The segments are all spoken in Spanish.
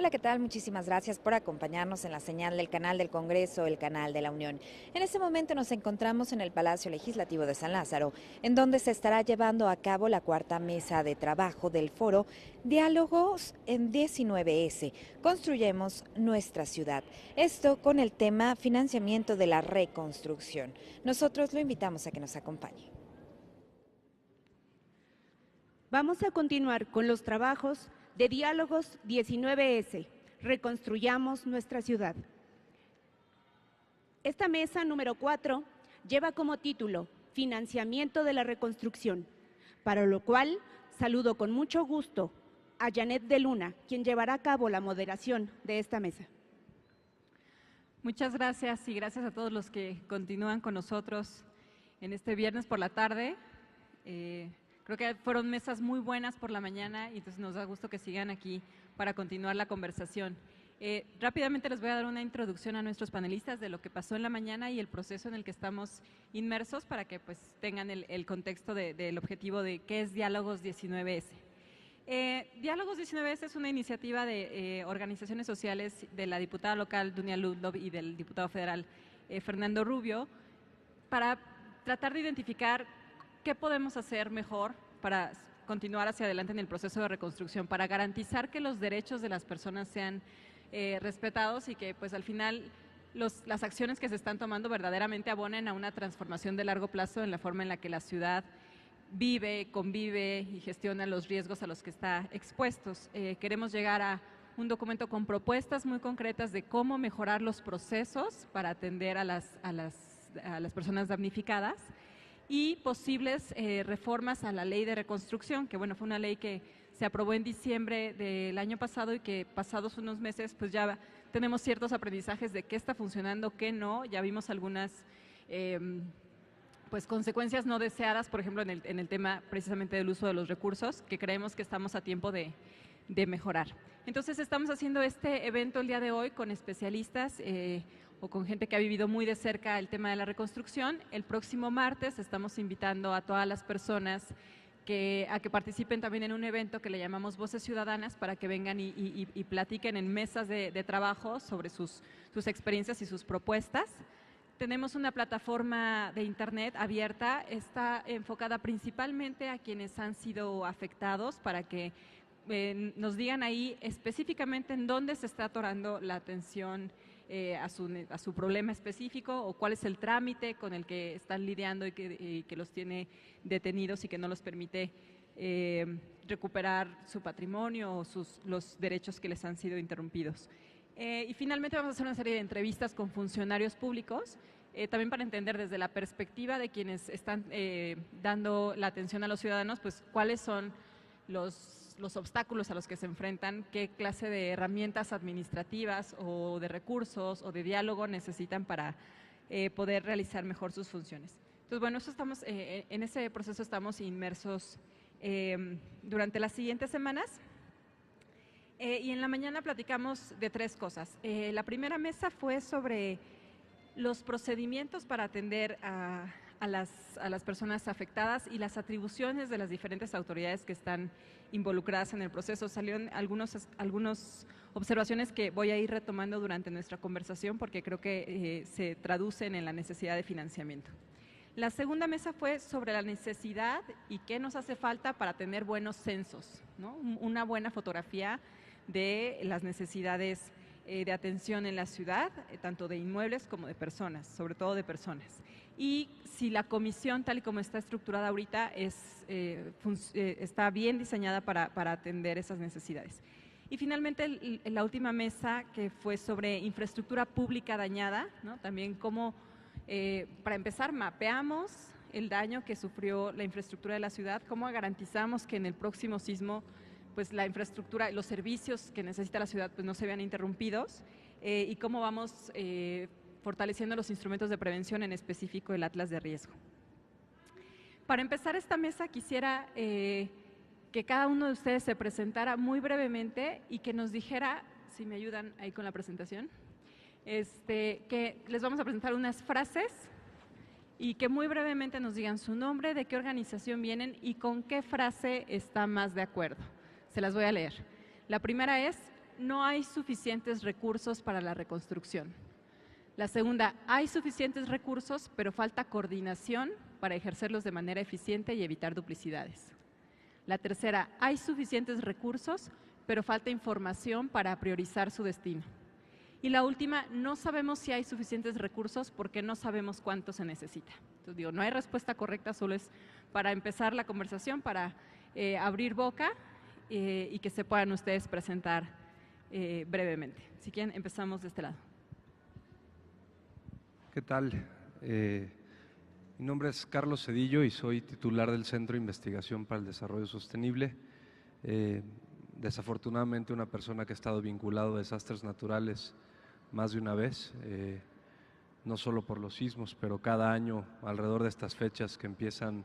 Hola, ¿qué tal? Muchísimas gracias por acompañarnos en la señal del canal del Congreso, el canal de la Unión. En este momento nos encontramos en el Palacio Legislativo de San Lázaro, en donde se estará llevando a cabo la cuarta mesa de trabajo del foro Diálogos en 19S. Construyemos nuestra ciudad. Esto con el tema financiamiento de la reconstrucción. Nosotros lo invitamos a que nos acompañe. Vamos a continuar con los trabajos de Diálogos 19S, Reconstruyamos nuestra ciudad. Esta mesa número 4 lleva como título Financiamiento de la reconstrucción, para lo cual saludo con mucho gusto a Janet de Luna, quien llevará a cabo la moderación de esta mesa. Muchas gracias y gracias a todos los que continúan con nosotros en este viernes por la tarde. Creo que fueron mesas muy buenas por la mañana y entonces nos da gusto que sigan aquí para continuar la conversación. Rápidamente les voy a dar una introducción a nuestros panelistas de lo que pasó en la mañana y el proceso en el que estamos inmersos para que pues tengan el contexto del objetivo de qué es Diálogos 19S. Diálogos 19S es una iniciativa de organizaciones sociales de la diputada local Dunia Ludlow y del diputado federal Fernando Rubio para tratar de identificar qué podemos hacer mejor para continuar hacia adelante en el proceso de reconstrucción, para garantizar que los derechos de las personas sean respetados y que pues al final las acciones que se están tomando verdaderamente abonen a una transformación de largo plazo en la forma en la que la ciudad vive, convive y gestiona los riesgos a los que está expuestos. Queremos llegar a un documento con propuestas muy concretas de cómo mejorar los procesos para atender a las personas damnificadas y posibles reformas a la ley de reconstrucción, que bueno, fue una ley que se aprobó en diciembre del año pasado y que pasados unos meses pues ya tenemos ciertos aprendizajes de qué está funcionando, qué no. Ya vimos algunas pues consecuencias no deseadas, por ejemplo en el tema precisamente del uso de los recursos, que creemos que estamos a tiempo de mejorar. Entonces estamos haciendo este evento el día de hoy con especialistas o con gente que ha vivido muy de cerca el tema de la reconstrucción. El próximo martes estamos invitando a todas las personas a que participen también en un evento que le llamamos Voces Ciudadanas, para que vengan y platiquen en mesas de trabajo sobre sus experiencias y sus propuestas. Tenemos una plataforma de internet abierta, está enfocada principalmente a quienes han sido afectados, para que nos digan ahí específicamente en dónde se está atorando la atención a su problema específico, o cuál es el trámite con el que están lidiando y que los tiene detenidos y que no los permite recuperar su patrimonio o los derechos que les han sido interrumpidos. Y finalmente vamos a hacer una serie de entrevistas con funcionarios públicos, también para entender desde la perspectiva de quienes están dando la atención a los ciudadanos, pues cuáles son los obstáculos a los que se enfrentan, qué clase de herramientas administrativas o de recursos o de diálogo necesitan para poder realizar mejor sus funciones. Entonces, bueno, en ese proceso estamos inmersos durante las siguientes semanas. Y en la mañana platicamos de tres cosas. La primera mesa fue sobre los procedimientos para atender a las personas afectadas y las atribuciones de las diferentes autoridades que están involucradas en el proceso. Salieron algunas observaciones que voy a ir retomando durante nuestra conversación, porque creo que se traducen en la necesidad de financiamiento. La segunda mesa fue sobre la necesidad y qué nos hace falta para tener buenos censos, ¿no? Una buena fotografía de las necesidades de atención en la ciudad, tanto de inmuebles como de personas, sobre todo de personas. Y si la comisión, tal y como está estructurada ahorita, está bien diseñada para atender esas necesidades. Y finalmente la última mesa, que fue sobre infraestructura pública dañada, ¿no? También cómo, para empezar, mapeamos el daño que sufrió la infraestructura de la ciudad, cómo garantizamos que en el próximo sismo pues la infraestructura, los servicios que necesita la ciudad pues no se vean interrumpidos, y cómo vamos fortaleciendo los instrumentos de prevención, en específico el Atlas de Riesgo. Para empezar esta mesa quisiera que cada uno de ustedes se presentara muy brevemente y que nos dijera, si me ayudan ahí con la presentación, que les vamos a presentar unas frases y que muy brevemente nos digan su nombre, de qué organización vienen y con qué frase está más de acuerdo. Se las voy a leer. La primera es: no hay suficientes recursos para la reconstrucción. La segunda, hay suficientes recursos, pero falta coordinación para ejercerlos de manera eficiente y evitar duplicidades. La tercera, hay suficientes recursos, pero falta información para priorizar su destino. Y la última, no sabemos si hay suficientes recursos porque no sabemos cuánto se necesita. Entonces digo, no hay respuesta correcta, solo es para empezar la conversación, para abrir boca y que se puedan ustedes presentar brevemente. Si quieren, empezamos de este lado. ¿Qué tal? Mi nombre es Carlos Cedillo y soy titular del Centro de Investigación para el Desarrollo Sostenible. Desafortunadamente, una persona que ha estado vinculado a desastres naturales más de una vez, no solo por los sismos, pero cada año alrededor de estas fechas que empiezan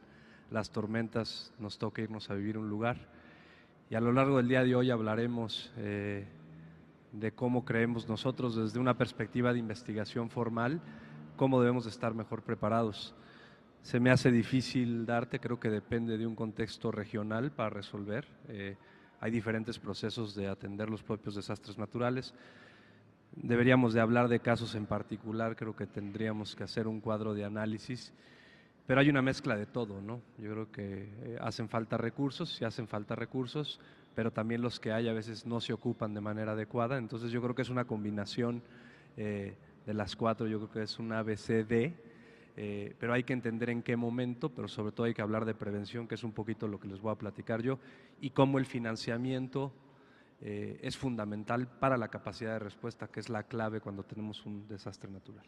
las tormentas nos toca irnos a vivir un lugar. Y a lo largo del día de hoy hablaremos de cómo creemos nosotros desde una perspectiva de investigación formal, cómo debemos de estar mejor preparados. Se me hace difícil darte, creo que depende de un contexto regional para resolver. Hay diferentes procesos de atender los propios desastres naturales. Deberíamos de hablar de casos en particular, creo que tendríamos que hacer un cuadro de análisis, pero hay una mezcla de todo, ¿no? Yo creo que hacen falta recursos, sí hacen falta recursos, pero también los que hay a veces no se ocupan de manera adecuada, entonces yo creo que es una combinación de las cuatro, yo creo que es un ABCD, pero hay que entender en qué momento, pero sobre todo hay que hablar de prevención, que es un poquito lo que les voy a platicar yo, y cómo el financiamiento es fundamental para la capacidad de respuesta, que es la clave cuando tenemos un desastre natural.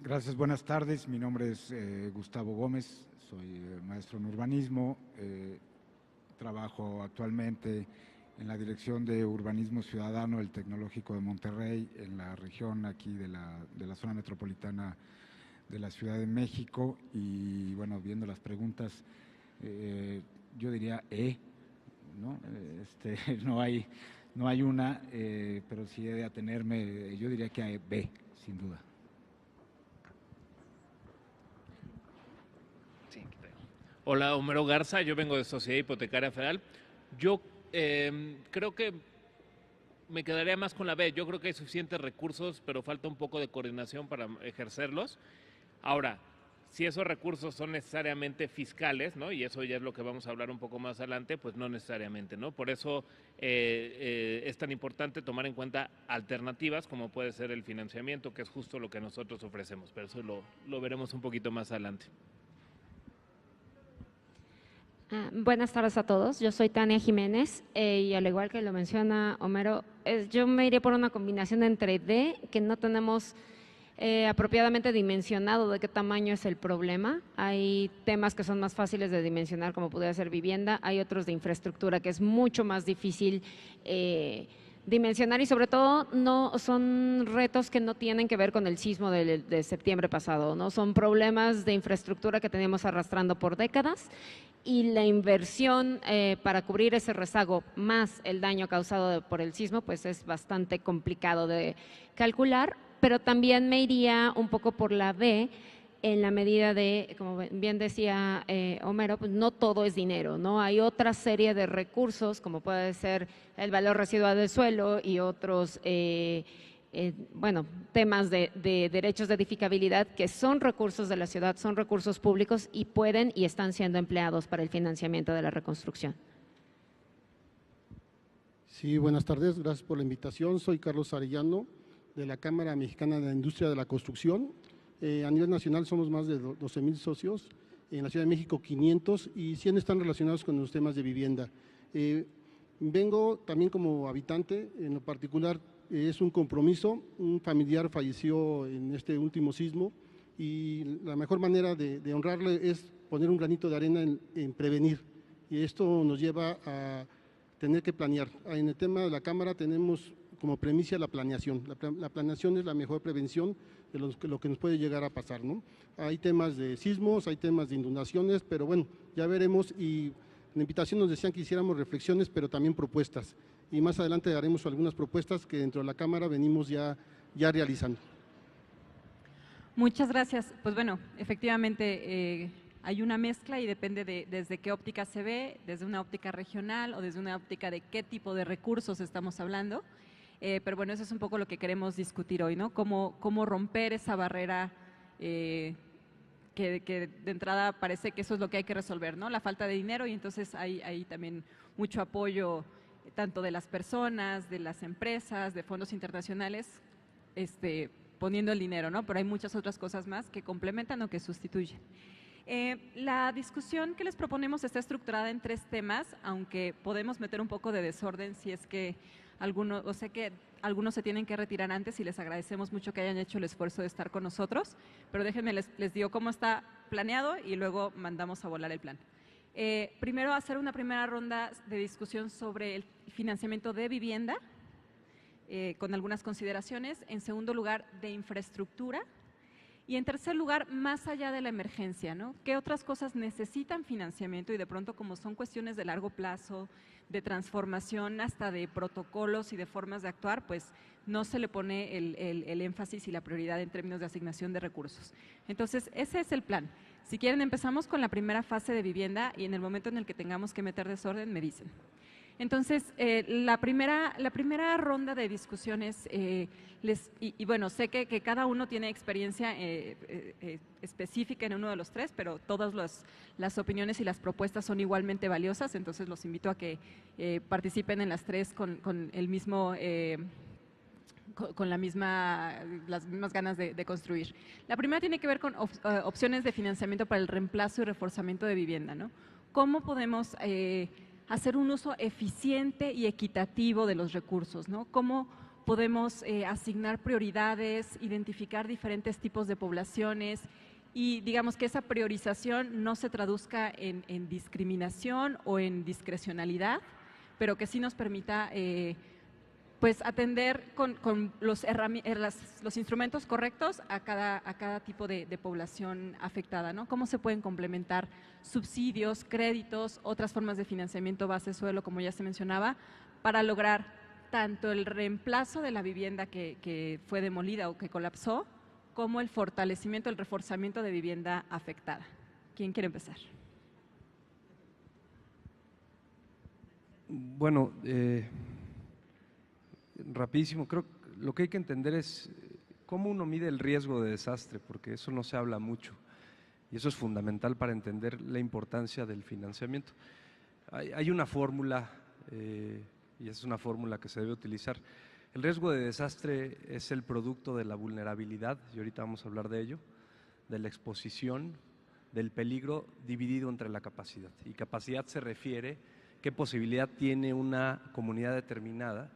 Gracias, buenas tardes. Mi nombre es Gustavo Gómez, soy maestro en urbanismo, trabajo actualmente en la Dirección de Urbanismo Ciudadano del Tecnológico de Monterrey, en la región aquí de la zona metropolitana de la Ciudad de México. Y bueno, viendo las preguntas, yo diría ¿no? No hay una, pero sí he de atenerme, yo diría que hay B, sin duda. Hola, Homero Garza, yo vengo de Sociedad Hipotecaria Federal. Yo creo que me quedaría más con la B. Yo creo que hay suficientes recursos, pero falta un poco de coordinación para ejercerlos. Ahora, si esos recursos son necesariamente fiscales, ¿no? Y eso ya es lo que vamos a hablar un poco más adelante, pues no necesariamente, ¿no? Por eso es tan importante tomar en cuenta alternativas como puede ser el financiamiento, que es justo lo que nosotros ofrecemos, pero eso lo veremos un poquito más adelante. Buenas tardes a todos, yo soy Tania Jiménez y al igual que lo menciona Homero, yo me iría por una combinación entre D, que no tenemos apropiadamente dimensionado de qué tamaño es el problema. Hay temas que son más fáciles de dimensionar, como pudiera ser vivienda, hay otros de infraestructura que es mucho más difícil dimensionar y sobre todo no son retos que no tienen que ver con el sismo de septiembre pasado, ¿no? Son problemas de infraestructura que teníamos arrastrando por décadas y la inversión para cubrir ese rezago más el daño causado por el sismo pues es bastante complicado de calcular, pero también me iría un poco por la B, en la medida de, como bien decía Homero, pues no todo es dinero, ¿no? Hay otra serie de recursos, como puede ser el valor residual del suelo y otros, temas de derechos de edificabilidad que son recursos de la ciudad, son recursos públicos y pueden y están siendo empleados para el financiamiento de la reconstrucción. Sí, buenas tardes, gracias por la invitación. Soy Carlos Arellano, de la Cámara Mexicana de la Industria de la Construcción. A nivel nacional somos más de 12,000 socios, en la Ciudad de México 500 y 100 están relacionados con los temas de vivienda. Vengo también como habitante, en lo particular es un compromiso, un familiar falleció en este último sismo y la mejor manera de honrarle es poner un granito de arena en prevenir y esto nos lleva a tener que planear. En el tema de la Cámara tenemos como premisa la planeación. La planeación es la mejor prevención de lo que nos puede llegar a pasar, ¿no? Hay temas de sismos, hay temas de inundaciones, pero bueno, ya veremos y en la invitación nos decían que hiciéramos reflexiones, pero también propuestas. Y más adelante haremos algunas propuestas que dentro de la Cámara venimos ya realizando. Muchas gracias. Pues bueno, efectivamente hay una mezcla y depende de desde qué óptica se ve, desde una óptica regional o desde una óptica de qué tipo de recursos estamos hablando. Pero bueno, eso es un poco lo que queremos discutir hoy, ¿no? Cómo romper esa barrera que de entrada parece que eso es lo que hay que resolver, ¿no? La falta de dinero, y entonces hay también mucho apoyo tanto de las personas, de las empresas, de fondos internacionales, poniendo el dinero, ¿no? Pero hay muchas otras cosas más que complementan o que sustituyen. La discusión que les proponemos está estructurada en 3 temas, aunque podemos meter un poco de desorden si es que sé que algunos se tienen que retirar antes y les agradecemos mucho que hayan hecho el esfuerzo de estar con nosotros, pero déjenme les digo cómo está planeado y luego mandamos a volar el plan. Primero, hacer una primera ronda de discusión sobre el financiamiento de vivienda, con algunas consideraciones. En segundo lugar, de infraestructura. Y en tercer lugar, más allá de la emergencia, ¿no? ¿Qué otras cosas necesitan financiamiento? Y de pronto, como son cuestiones de largo plazo, de transformación, hasta de protocolos y de formas de actuar, pues no se le pone el énfasis y la prioridad en términos de asignación de recursos. Entonces, ese es el plan. Si quieren, empezamos con la primera fase de vivienda y en el momento en el que tengamos que meter desorden, me dicen. Entonces, la primera ronda de discusiones, y bueno, sé que cada uno tiene experiencia específica en uno de los 3, pero todas las opiniones y las propuestas son igualmente valiosas, entonces los invito a que participen en las 3 con el mismo… con las mismas ganas de construir. La primera tiene que ver con opciones de financiamiento para el reemplazo y reforzamiento de vivienda, ¿no? ¿Cómo podemos hacer un uso eficiente y equitativo de los recursos, ¿no? ¿Cómo podemos asignar prioridades, identificar diferentes tipos de poblaciones y digamos que esa priorización no se traduzca en discriminación o en discrecionalidad, pero que sí nos permita pues atender con los instrumentos correctos a cada tipo de población afectada, ¿no? ¿Cómo se pueden complementar subsidios, créditos, otras formas de financiamiento base suelo, como ya se mencionaba, para lograr tanto el reemplazo de la vivienda que fue demolida o que colapsó, como el fortalecimiento, el reforzamiento de vivienda afectada? ¿Quién quiere empezar? Bueno, rapidísimo, creo que lo que hay que entender es cómo uno mide el riesgo de desastre, porque eso no se habla mucho y eso es fundamental para entender la importancia del financiamiento. Hay una fórmula, y es una fórmula que se debe utilizar. El riesgo de desastre es el producto de la vulnerabilidad, y ahorita vamos a hablar de ello, de la exposición, del peligro dividido entre la capacidad. Y capacidad se refiere qué posibilidad tiene una comunidad determinada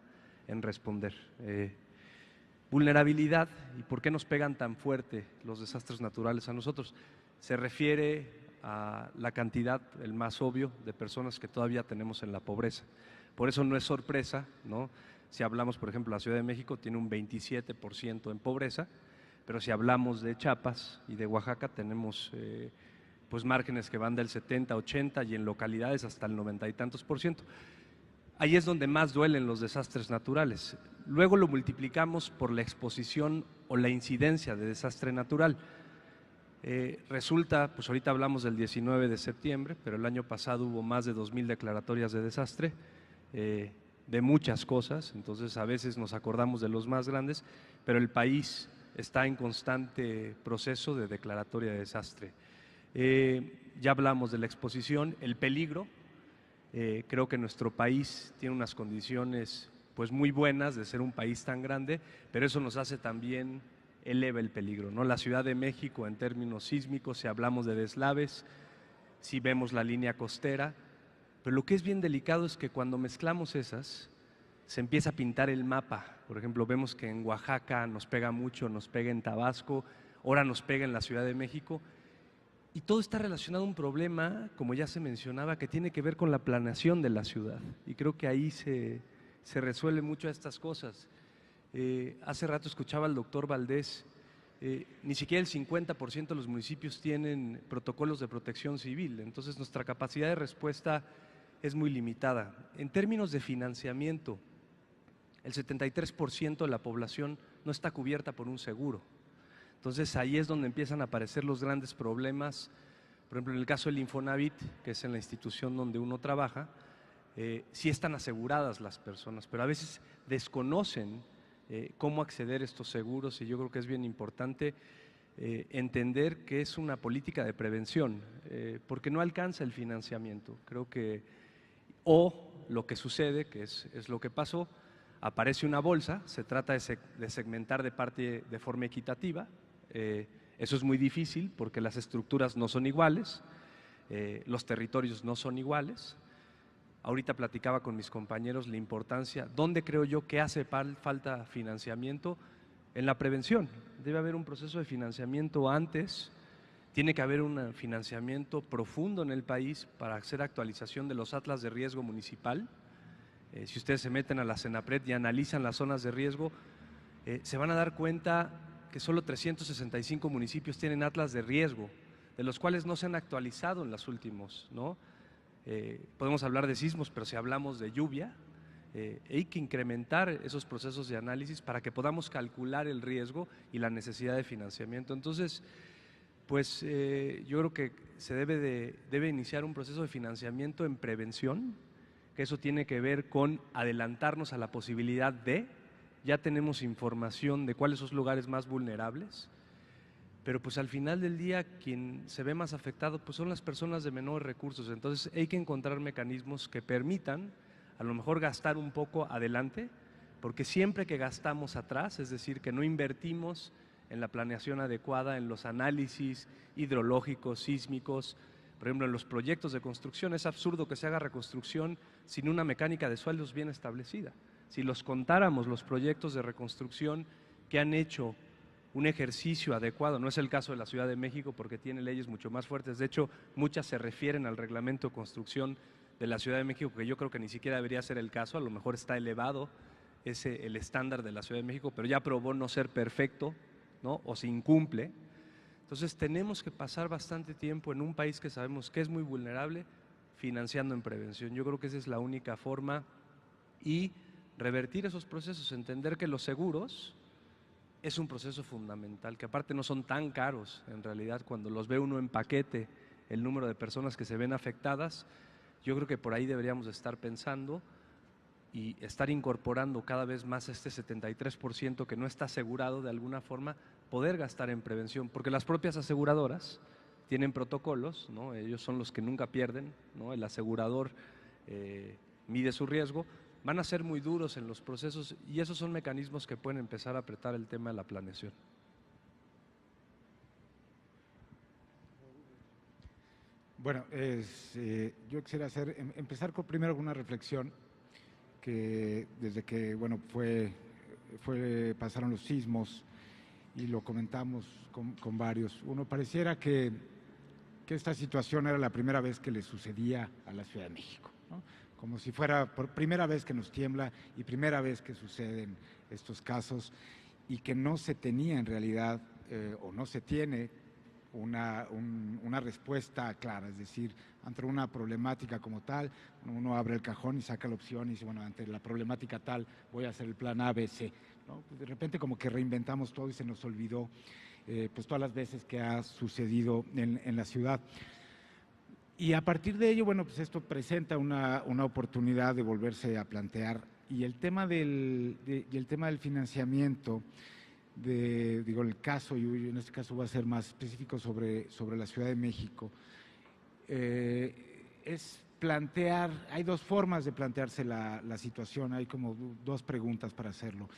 en responder. Vulnerabilidad, y por qué nos pegan tan fuerte los desastres naturales a nosotros, se refiere a la cantidad, el más obvio, de personas que todavía tenemos en la pobreza. Por eso no es sorpresa, ¿no? Si hablamos, por ejemplo, la Ciudad de México tiene un 27% en pobreza, pero si hablamos de Chiapas y de Oaxaca tenemos pues márgenes que van del 70, 80 y en localidades hasta el 90 y tantos %. Ahí es donde más duelen los desastres naturales. Luego lo multiplicamos por la exposición o la incidencia de desastre natural. Resulta, pues ahorita hablamos del 19 de septiembre, pero el año pasado hubo más de 2,000 declaratorias de desastre, de muchas cosas, entonces a veces nos acordamos de los más grandes, pero el país está en constante proceso de declaratoria de desastre. Ya hablamos de la exposición, el peligro. Creo que nuestro país tiene unas condiciones pues muy buenas de ser un país tan grande, pero eso nos hace también eleva el peligro, ¿no? La Ciudad de México en términos sísmicos, si hablamos de deslaves, si vemos la línea costera, pero lo que es bien delicado es que cuando mezclamos esas, se empieza a pintar el mapa. Por ejemplo, vemos que en Oaxaca nos pega mucho, nos pega en Tabasco, ahora nos pega en la Ciudad de México, y todo está relacionado a un problema, como ya se mencionaba, que tiene que ver con la planeación de la ciudad. Y creo que ahí se resuelve mucho estas cosas. Hace rato escuchaba al doctor Valdés, ni siquiera el 50% de los municipios tienen protocolos de protección civil, entonces nuestra capacidad de respuesta es muy limitada. En términos de financiamiento, el 73% de la población no está cubierta por un seguro. Entonces ahí es donde empiezan a aparecer los grandes problemas Por ejemplo, en el caso del Infonavit, que es en la institución donde uno trabaja, sí están aseguradas las personas, pero a veces desconocen cómo acceder a estos seguros, y yo creo que es bien importante entender que es una política de prevención, porque no alcanza el financiamiento. Creo que, o lo que sucede, que es lo que pasó, aparece una bolsa, se trata de segmentar de forma equitativa, eso es muy difícil porque las estructuras no son iguales, los territorios no son iguales. Ahorita platicaba con mis compañeros la importancia, ¿dónde creo yo que hace falta financiamiento? En la prevención. Debe haber un proceso de financiamiento antes, tiene que haber un financiamiento profundo en el país para hacer actualización de los atlas de riesgo municipal. Si ustedes se meten a la CENAPRED y analizan las zonas de riesgo, se van a dar cuenta que solo 365 municipios tienen atlas de riesgo, de los cuales no se han actualizado en los últimos, ¿no? Podemos hablar de sismos, pero si hablamos de lluvia, hay que incrementar esos procesos de análisis para que podamos calcular el riesgo y la necesidad de financiamiento. Entonces, pues yo creo que se debe iniciar un proceso de financiamiento en prevención, que eso tiene que ver con adelantarnos a la posibilidad de, ya tenemos información de cuáles son los lugares más vulnerables, pero pues al final del día quien se ve más afectado pues son las personas de menores recursos. Entonces hay que encontrar mecanismos que permitan a lo mejor gastar un poco adelante, porque siempre que gastamos atrás, es decir, que no invertimos en la planeación adecuada, en los análisis hidrológicos, sísmicos, por ejemplo, en los proyectos de construcción, es absurdo que se haga reconstrucción sin una mecánica de suelos bien establecida. Si los contáramos los proyectos de reconstrucción que han hecho un ejercicio adecuado, no es el caso de la Ciudad de México porque tiene leyes mucho más fuertes, de hecho muchas se refieren al reglamento de construcción de la Ciudad de México, que yo creo que ni siquiera debería ser el caso, a lo mejor está elevado el estándar de la Ciudad de México, pero ya probó no ser perfecto, ¿no? O se incumple. Entonces tenemos que pasar bastante tiempo en un país que sabemos que es muy vulnerable, financiando en prevención. Yo creo que esa es la única forma, y revertir esos procesos, entender que los seguros es un proceso fundamental, que aparte no son tan caros en realidad cuando los ve uno en paquete, el número de personas que se ven afectadas. Yo creo que por ahí deberíamos estar pensando y estar incorporando cada vez más este 73% que no está asegurado de alguna forma, poder gastar en prevención, porque las propias aseguradoras tienen protocolos, ¿no? Ellos son los que nunca pierden, ¿no? El asegurador mide su riesgo, van a ser muy duros en los procesos y esos son mecanismos que pueden empezar a apretar el tema de la planeación. Bueno, yo quisiera empezar primero con una reflexión que desde que pasaron los sismos y lo comentamos con varios, uno pareciera que esta situación era la primera vez que le sucedía a la Ciudad de México, ¿no? Como si fuera por primera vez que nos tiembla y primera vez que suceden estos casos, y que no se tenía en realidad o no se tiene una respuesta clara, es decir, ante una problemática como tal, uno abre el cajón y saca la opción y dice, bueno, ante la problemática tal voy a hacer el plan A, B, C, ¿no? Pues de repente como que reinventamos todo y se nos olvidó pues todas las veces que ha sucedido en la ciudad. Y a partir de ello, bueno, pues esto presenta una oportunidad de volverse a plantear, y el tema del financiamiento, el caso, y en este caso voy a ser más específico sobre la Ciudad de México, es plantear, hay dos formas de plantearse la situación, hay como dos preguntas para hacerlo.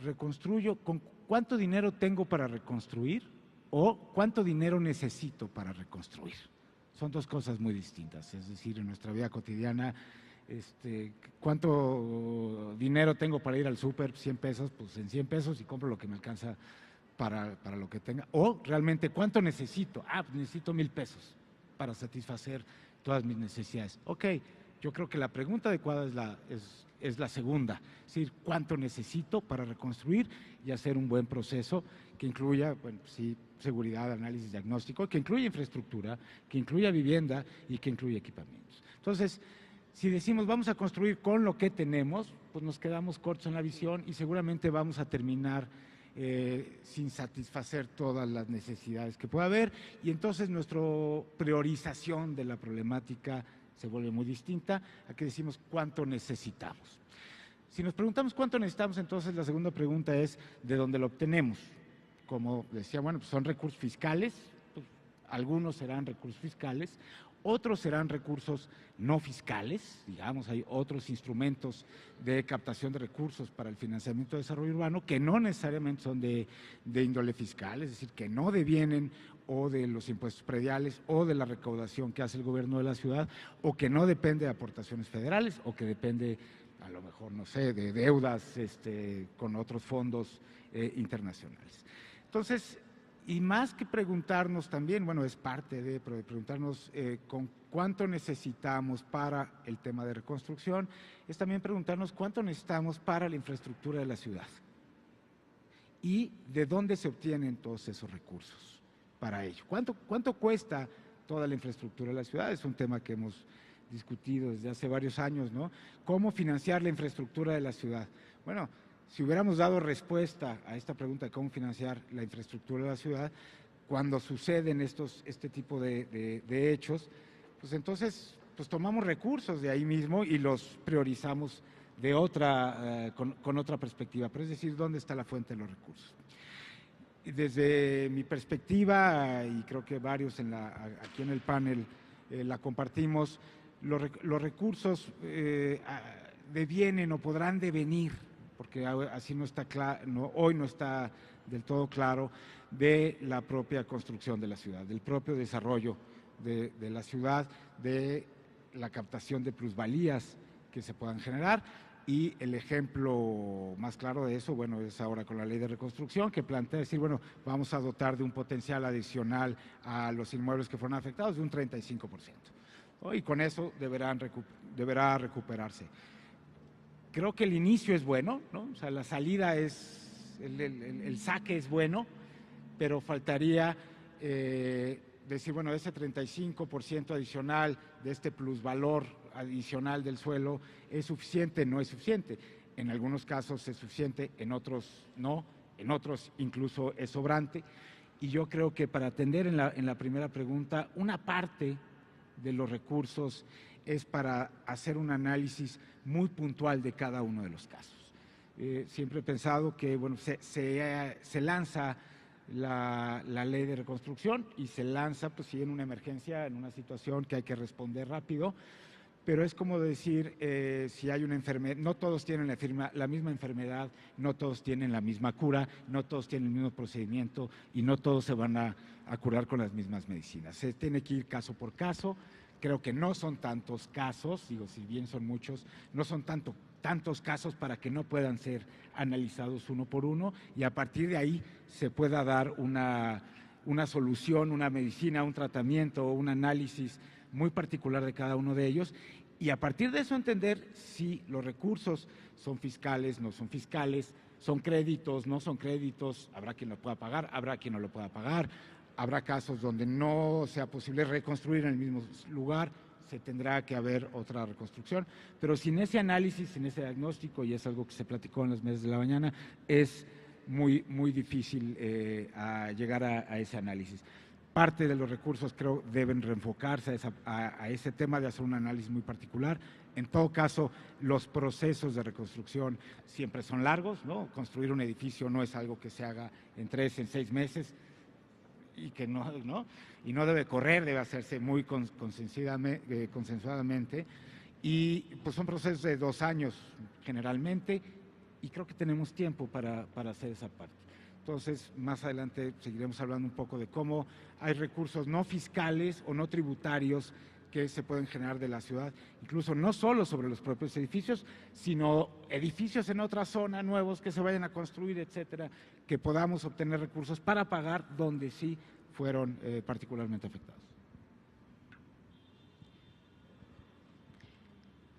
¿Reconstruyo? ¿Con cuánto dinero tengo para reconstruir? ¿O cuánto dinero necesito para reconstruir? Son dos cosas muy distintas, es decir, en nuestra vida cotidiana, ¿cuánto dinero tengo para ir al súper? 100 pesos, pues en 100 pesos y compro lo que me alcanza para lo que tenga. O realmente, ¿cuánto necesito? Pues necesito 1,000 pesos para satisfacer todas mis necesidades. Ok, yo creo que la pregunta adecuada es la segunda, es decir, ¿cuánto necesito para reconstruir y hacer un buen proceso que incluya, bueno, sí, seguridad, análisis, diagnóstico, que incluya infraestructura, que incluya vivienda y que incluya equipamientos? Entonces, si decimos vamos a construir con lo que tenemos, pues nos quedamos cortos en la visión y seguramente vamos a terminar sin satisfacer todas las necesidades que pueda haber, y entonces nuestra priorización de la problemática se vuelve muy distinta a que decimos cuánto necesitamos. Si nos preguntamos cuánto necesitamos, entonces la segunda pregunta es ¿de dónde lo obtenemos? Como decía, bueno, pues son recursos fiscales, pues algunos serán recursos fiscales, otros serán recursos no fiscales, digamos, hay otros instrumentos de captación de recursos para el financiamiento de desarrollo urbano que no necesariamente son de índole fiscal, es decir, que no devienen o de los impuestos prediales o de la recaudación que hace el gobierno de la ciudad, o que no depende de aportaciones federales, o que depende, a lo mejor, no sé, de deudas con otros fondos internacionales. Entonces, y más que preguntarnos también, bueno, es parte de preguntarnos con cuánto necesitamos para el tema de reconstrucción, es también preguntarnos cuánto necesitamos para la infraestructura de la ciudad y de dónde se obtienen todos esos recursos para ello. ¿Cuánto cuesta toda la infraestructura de la ciudad? Es un tema que hemos discutido desde hace varios años, ¿no? ¿Cómo financiar la infraestructura de la ciudad? Bueno, si hubiéramos dado respuesta a esta pregunta de cómo financiar la infraestructura de la ciudad, cuando suceden este tipo de hechos, pues entonces pues tomamos recursos de ahí mismo y los priorizamos de con otra perspectiva, pero es decir, ¿dónde está la fuente de los recursos? Y desde mi perspectiva, y creo que varios aquí en el panel la compartimos, los recursos devienen o podrán devenir, porque así no está claro, hoy no está del todo claro, de la propia construcción de la ciudad, del propio desarrollo de la ciudad, de la captación de plusvalías que se puedan generar. Y el ejemplo más claro de eso, bueno, es ahora con la ley de reconstrucción, que plantea decir, bueno, vamos a dotar de un potencial adicional a los inmuebles que fueron afectados de un 35%. Y con eso deberá recuperarse. Creo que el inicio es bueno, ¿no? O sea, la salida el saque es bueno, pero faltaría decir, bueno, ese 35% adicional de este plusvalor adicional del suelo, ¿es suficiente? No es suficiente. En algunos casos es suficiente, en otros no, en otros incluso es sobrante. Y yo creo que para atender en la primera pregunta, una parte de los recursos es para hacer un análisis muy puntual de cada uno de los casos. Siempre he pensado que, bueno, se lanza la ley de reconstrucción y se lanza, pues sí, en una emergencia, en una situación que hay que responder rápido, pero es como decir, si hay una enfermedad, no todos tienen la misma enfermedad, no todos tienen la misma cura, no todos tienen el mismo procedimiento y no todos se van a curar con las mismas medicinas. Se tiene que ir caso por caso. Creo que no son tantos casos, digo, si bien son muchos, no son tantos casos para que no puedan ser analizados uno por uno y a partir de ahí se pueda dar una solución, una medicina, un tratamiento, un análisis muy particular de cada uno de ellos y a partir de eso entender si los recursos son fiscales, no son fiscales, son créditos, no son créditos, habrá quien lo pueda pagar, habrá quien no lo pueda pagar. Habrá casos donde no sea posible reconstruir en el mismo lugar, se tendrá que haber otra reconstrucción, pero sin ese análisis, sin ese diagnóstico, y es algo que se platicó en las mesas de la mañana, es muy, muy difícil llegar a ese análisis. Parte de los recursos creo deben reenfocarse a ese tema de hacer un análisis muy particular. En todo caso, los procesos de reconstrucción siempre son largos, ¿no? Construir un edificio no es algo que se haga en 3, en 6 meses, y que no debe correr, debe hacerse muy consensuadamente y pues son procesos de 2 años generalmente y creo que tenemos tiempo para hacer esa parte. Entonces, más adelante seguiremos hablando un poco de cómo hay recursos no fiscales o no tributarios que se pueden generar de la ciudad, incluso no solo sobre los propios edificios, sino edificios en otra zona, nuevos que se vayan a construir, etcétera, que podamos obtener recursos para pagar donde sí fueron particularmente afectados.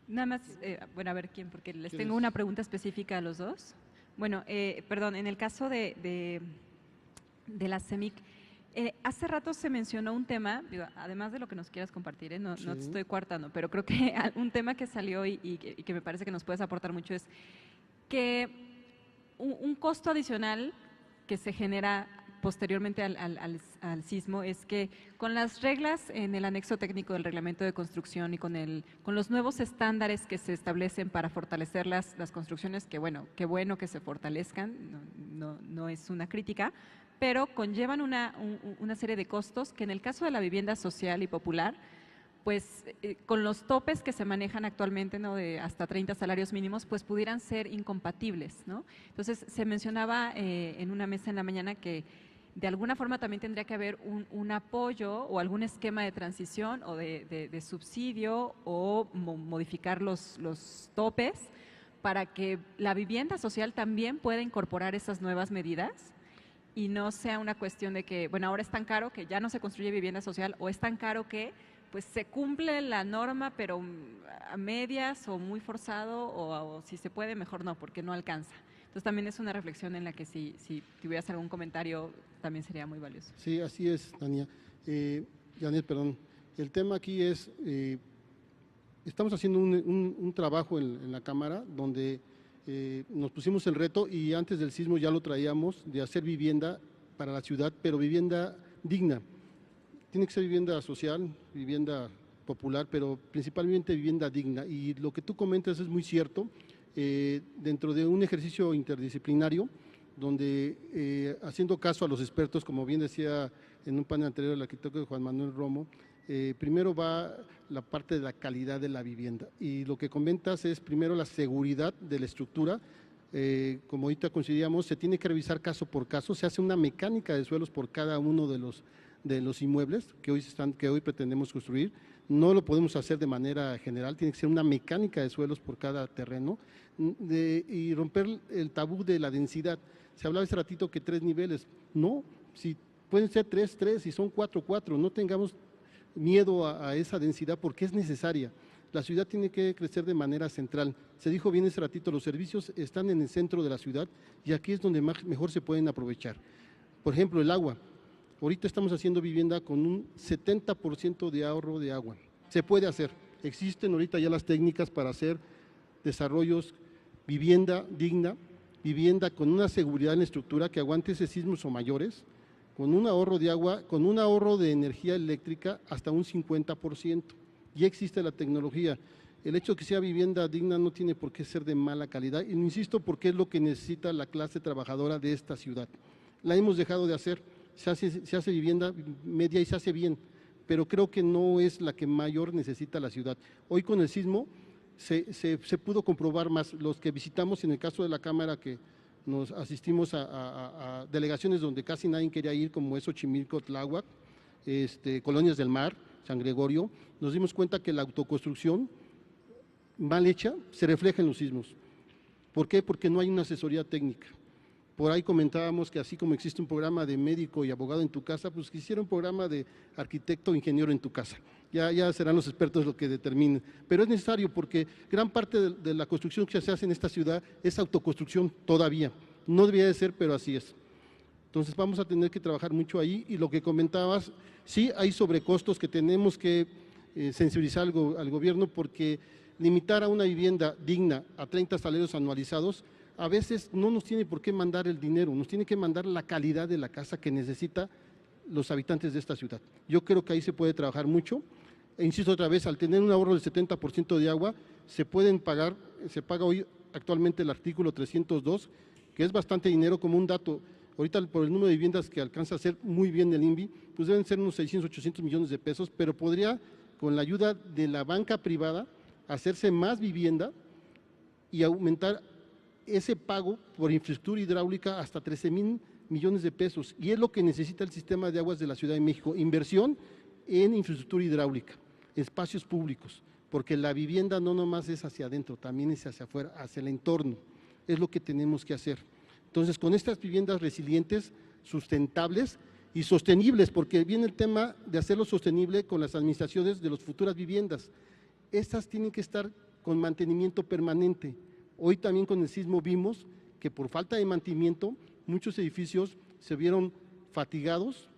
Nada más, bueno, a ver quién, porque les tengo una pregunta específica a los dos. Bueno, perdón, en el caso de la CEMIC, hace rato se mencionó un tema, digo, además de lo que nos quieras compartir, no te estoy coartando, pero creo que un tema que salió y que me parece que nos puedes aportar mucho es que un costo adicional que se genera posteriormente al sismo es que con las reglas en el anexo técnico del reglamento de construcción y con los nuevos estándares que se establecen para fortalecer las construcciones, que bueno, qué bueno que se fortalezcan, no es una crítica, pero conllevan una serie de costos que en el caso de la vivienda social y popular, pues con los topes que se manejan actualmente, ¿no?, de hasta 30 salarios mínimos, pues pudieran ser incompatibles, ¿no? Entonces, se mencionaba en una mesa en la mañana que de alguna forma también tendría que haber un apoyo o algún esquema de transición o de subsidio o modificar los topes para que la vivienda social también pueda incorporar esas nuevas medidas y no sea una cuestión de que, bueno, ahora es tan caro que ya no se construye vivienda social o es tan caro que pues se cumple la norma pero a medias o muy forzado o si se puede mejor no, porque no alcanza. Entonces también es una reflexión en la que si tuvieras algún comentario también sería muy valioso. Sí, así es, Tania. Janet, perdón. El tema aquí es, estamos haciendo un trabajo en la Cámara donde nos pusimos el reto y antes del sismo ya lo traíamos de hacer vivienda para la ciudad, pero vivienda digna. Tiene que ser vivienda social, vivienda popular, pero principalmente vivienda digna. Y lo que tú comentas es muy cierto. Dentro de un ejercicio interdisciplinario, donde haciendo caso a los expertos, como bien decía en un panel anterior el arquitecto Juan Manuel Romo, primero va la parte de la calidad de la vivienda. Y lo que comentas es primero la seguridad de la estructura. Como ahorita consideramos, se tiene que revisar caso por caso, se hace una mecánica de suelos por cada uno de los inmuebles que hoy pretendemos construir. No lo podemos hacer de manera general, tiene que ser una mecánica de suelos por cada terreno y romper el tabú de la densidad. Se hablaba hace ratito que 3 niveles, no, si pueden ser 3, y son 4, no tengamos miedo a esa densidad porque es necesaria. La ciudad tiene que crecer de manera central. Se dijo bien hace ratito, los servicios están en el centro de la ciudad y aquí es donde mejor se pueden aprovechar. Por ejemplo, el agua. Ahorita estamos haciendo vivienda con un 70% de ahorro de agua. Se puede hacer. Existen ahorita ya las técnicas para hacer desarrollos, vivienda digna, vivienda con una seguridad en la estructura que aguante esos sismos o mayores, con un ahorro de agua, con un ahorro de energía eléctrica hasta un 50%. Ya existe la tecnología. El hecho de que sea vivienda digna no tiene por qué ser de mala calidad. Y insisto, porque es lo que necesita la clase trabajadora de esta ciudad. La hemos dejado de hacer. Se hace vivienda media y se hace bien, pero creo que no es la que mayor necesita la ciudad. Hoy con el sismo se pudo comprobar más. Los que visitamos, en el caso de la Cámara, que nos asistimos a delegaciones donde casi nadie quería ir, como es Xochimilco, Tláhuac, Colonias del Mar, San Gregorio, nos dimos cuenta que la autoconstrucción mal hecha se refleja en los sismos. ¿Por qué? Porque no hay una asesoría técnica. Por ahí comentábamos que así como existe un programa de médico y abogado en tu casa, pues quisiera un programa de arquitecto o ingeniero en tu casa. Ya serán los expertos los que determinen. Pero es necesario porque gran parte de la construcción que se hace en esta ciudad es autoconstrucción todavía. No debería de ser, pero así es. Entonces vamos a tener que trabajar mucho ahí y lo que comentabas, sí hay sobrecostos que tenemos que sensibilizar al gobierno porque limitar a una vivienda digna a 30 salarios anualizados a veces no nos tiene por qué mandar el dinero, nos tiene que mandar la calidad de la casa que necesitan los habitantes de esta ciudad. Yo creo que ahí se puede trabajar mucho. E insisto otra vez, al tener un ahorro del 70% de agua, se paga hoy actualmente el artículo 302, que es bastante dinero como un dato. Ahorita por el número de viviendas que alcanza a hacer muy bien el INVI, pues deben ser unos 600, 800 millones de pesos, pero podría, con la ayuda de la banca privada, hacerse más vivienda y aumentar ese pago por infraestructura hidráulica hasta 13,000 millones de pesos. Y es lo que necesita el sistema de aguas de la Ciudad de México, inversión en infraestructura hidráulica, espacios públicos, porque la vivienda no nomás es hacia adentro, también es hacia afuera, hacia el entorno. Es lo que tenemos que hacer. Entonces, con estas viviendas resilientes, sustentables y sostenibles, porque viene el tema de hacerlo sostenible con las administraciones de las futuras viviendas. Estas tienen que estar con mantenimiento permanente. Hoy también con el sismo vimos que por falta de mantenimiento muchos edificios se vieron fatigados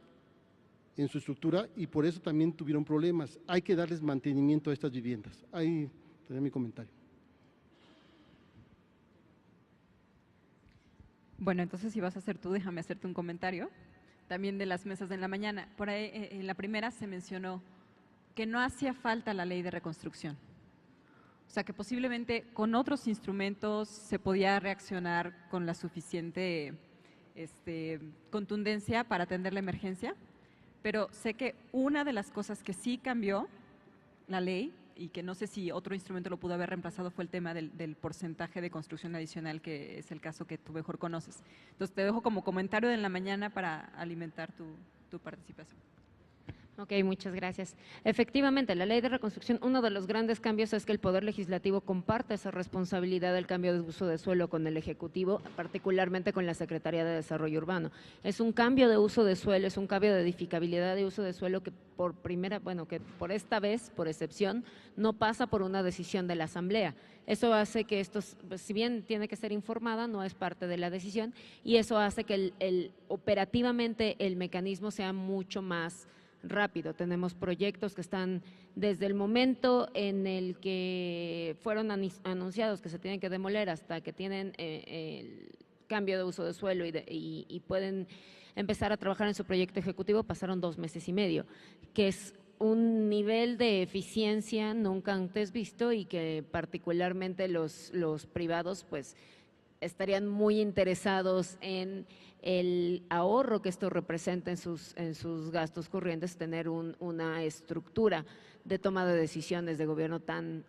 en su estructura y por eso también tuvieron problemas. Hay que darles mantenimiento a estas viviendas. Ahí tendré mi comentario. Bueno, entonces si vas a hacer tú, déjame hacerte un comentario también de las mesas de la mañana. Por ahí en la primera se mencionó que no hacía falta la ley de reconstrucción. O sea, que posiblemente con otros instrumentos se podía reaccionar con la suficiente contundencia para atender la emergencia, pero sé que una de las cosas que sí cambió la ley y que no sé si otro instrumento lo pudo haber reemplazado fue el tema del porcentaje de construcción adicional, que es el caso que tú mejor conoces. Entonces te dejo como comentario de la mañana para alimentar tu participación. Ok, muchas gracias. Efectivamente, la ley de reconstrucción, uno de los grandes cambios es que el Poder Legislativo comparte esa responsabilidad del cambio de uso de suelo con el Ejecutivo, particularmente con la Secretaría de Desarrollo Urbano. Es un cambio de uso de suelo, es un cambio de edificabilidad de uso de suelo que que por esta vez, por excepción, no pasa por una decisión de la Asamblea. Eso hace que si bien tiene que ser informada, no es parte de la decisión, y eso hace que operativamente el mecanismo sea mucho más rápido. Tenemos proyectos que están desde el momento en el que fueron anunciados que se tienen que demoler hasta que tienen el cambio de uso de suelo y pueden empezar a trabajar en su proyecto ejecutivo, pasaron 2 meses y medio, que es un nivel de eficiencia nunca antes visto y que particularmente los privados pues estarían muy interesados en el ahorro que esto representa en sus gastos corrientes, tener una estructura de toma de decisiones de gobierno tan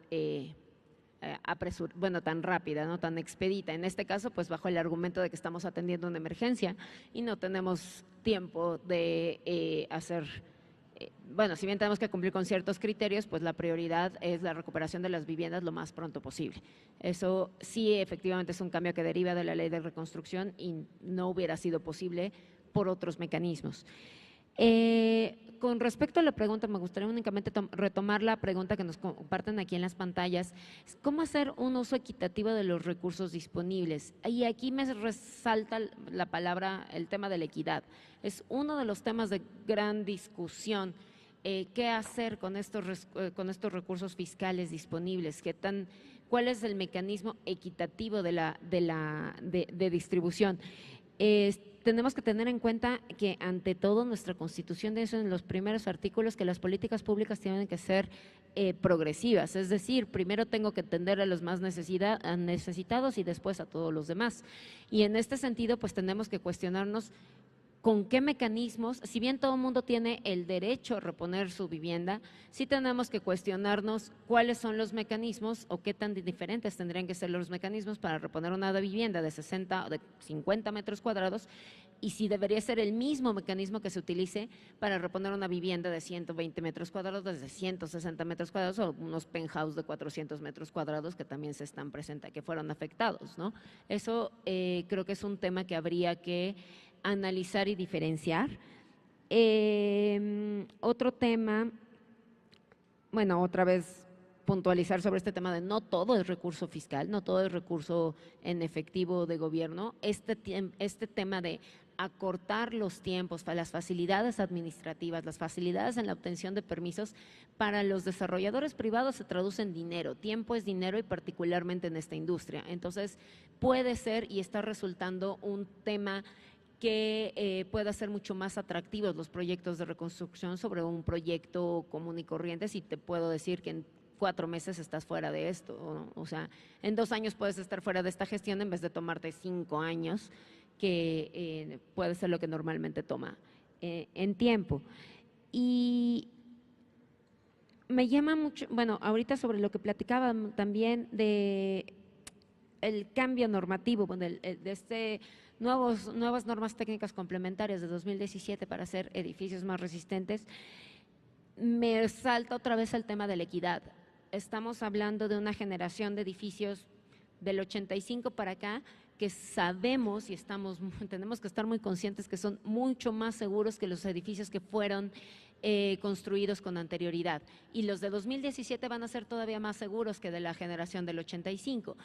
tan rápida, no tan expedita. En este caso, pues bajo el argumento de que estamos atendiendo una emergencia y no tenemos tiempo de hacer. Si bien tenemos que cumplir con ciertos criterios, pues la prioridad es la recuperación de las viviendas lo más pronto posible. Eso sí, efectivamente es un cambio que deriva de la ley de reconstrucción y no hubiera sido posible por otros mecanismos. Con respecto a la pregunta, me gustaría únicamente retomar la pregunta que nos comparten aquí en las pantallas, ¿cómo hacer un uso equitativo de los recursos disponibles? Y aquí me resalta la palabra, el tema de la equidad. Es uno de los temas de gran discusión. ¿Qué hacer con estos recursos fiscales disponibles? ¿Cuál es el mecanismo equitativo de distribución? Tenemos que tener en cuenta que ante todo nuestra Constitución dice en los primeros artículos que las políticas públicas tienen que ser progresivas, es decir, primero tengo que atender a los más necesitados y después a todos los demás. Y en este sentido, pues tenemos que cuestionarnos con qué mecanismos, si bien todo el mundo tiene el derecho a reponer su vivienda, sí tenemos que cuestionarnos cuáles son los mecanismos o qué tan diferentes tendrían que ser los mecanismos para reponer una vivienda de 60 o de 50 metros cuadrados y si debería ser el mismo mecanismo que se utilice para reponer una vivienda de 120 metros cuadrados, desde 160 metros cuadrados o unos penthouse de 400 metros cuadrados que también se están presentes, que fueron afectados, ¿no? Eso creo que es un tema que habría que analizar y diferenciar. Otro tema, otra vez puntualizar sobre este tema de no todo es recurso fiscal, no todo es recurso en efectivo de gobierno. Este tema de acortar los tiempos, para las facilidades administrativas, las facilidades en la obtención de permisos para los desarrolladores privados se traduce en dinero, tiempo es dinero y particularmente en esta industria. Entonces puede ser y está resultando un tema que pueda ser mucho más atractivos los proyectos de reconstrucción sobre un proyecto común y corriente, si te puedo decir que en 4 meses estás fuera de esto, ¿no? O sea, en 2 años puedes estar fuera de esta gestión en vez de tomarte 5 años, que puede ser lo que normalmente toma en tiempo. Y me llama mucho, ahorita sobre lo que platicaba también de el cambio normativo, de nuevas normas técnicas complementarias de 2017 para hacer edificios más resistentes, me salta otra vez el tema de la equidad. Estamos hablando de una generación de edificios del 85 para acá que sabemos y tenemos que estar muy conscientes que son mucho más seguros que los edificios que fueron construidos con anterioridad. Y los de 2017 van a ser todavía más seguros que de la generación del 85.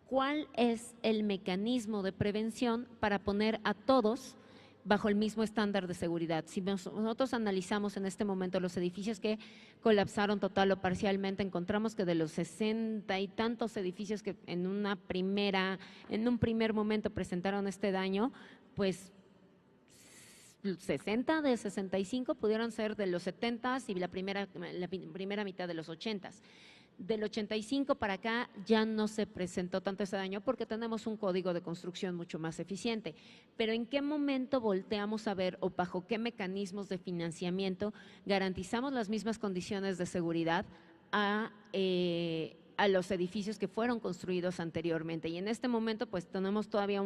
¿Cuál es el mecanismo de prevención para poner a todos bajo el mismo estándar de seguridad. Si nosotros analizamos en este momento los edificios que colapsaron total o parcialmente, encontramos que de los 60 y tantos edificios que en un primer momento presentaron este daño, pues 60 de 65 pudieron ser de los 70 y la primera mitad de los 80. Del 85 para acá ya no se presentó tanto ese daño porque tenemos un código de construcción mucho más eficiente. Pero ¿en qué momento volteamos a ver o bajo qué mecanismos de financiamiento garantizamos las mismas condiciones de seguridad a los edificios que fueron construidos anteriormente? Y en este momento pues tenemos todavía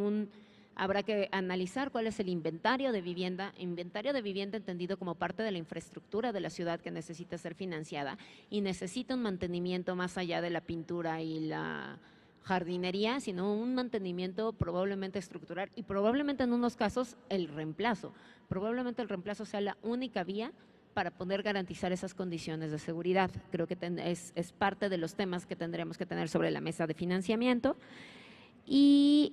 habrá que analizar cuál es el inventario de vivienda entendido como parte de la infraestructura de la ciudad que necesita ser financiada y necesita un mantenimiento más allá de la pintura y la jardinería, sino un mantenimiento probablemente estructural y probablemente en unos casos el reemplazo. Probablemente el reemplazo sea la única vía para poder garantizar esas condiciones de seguridad. Creo que es parte de los temas que tendremos que tener sobre la mesa de financiamiento. Y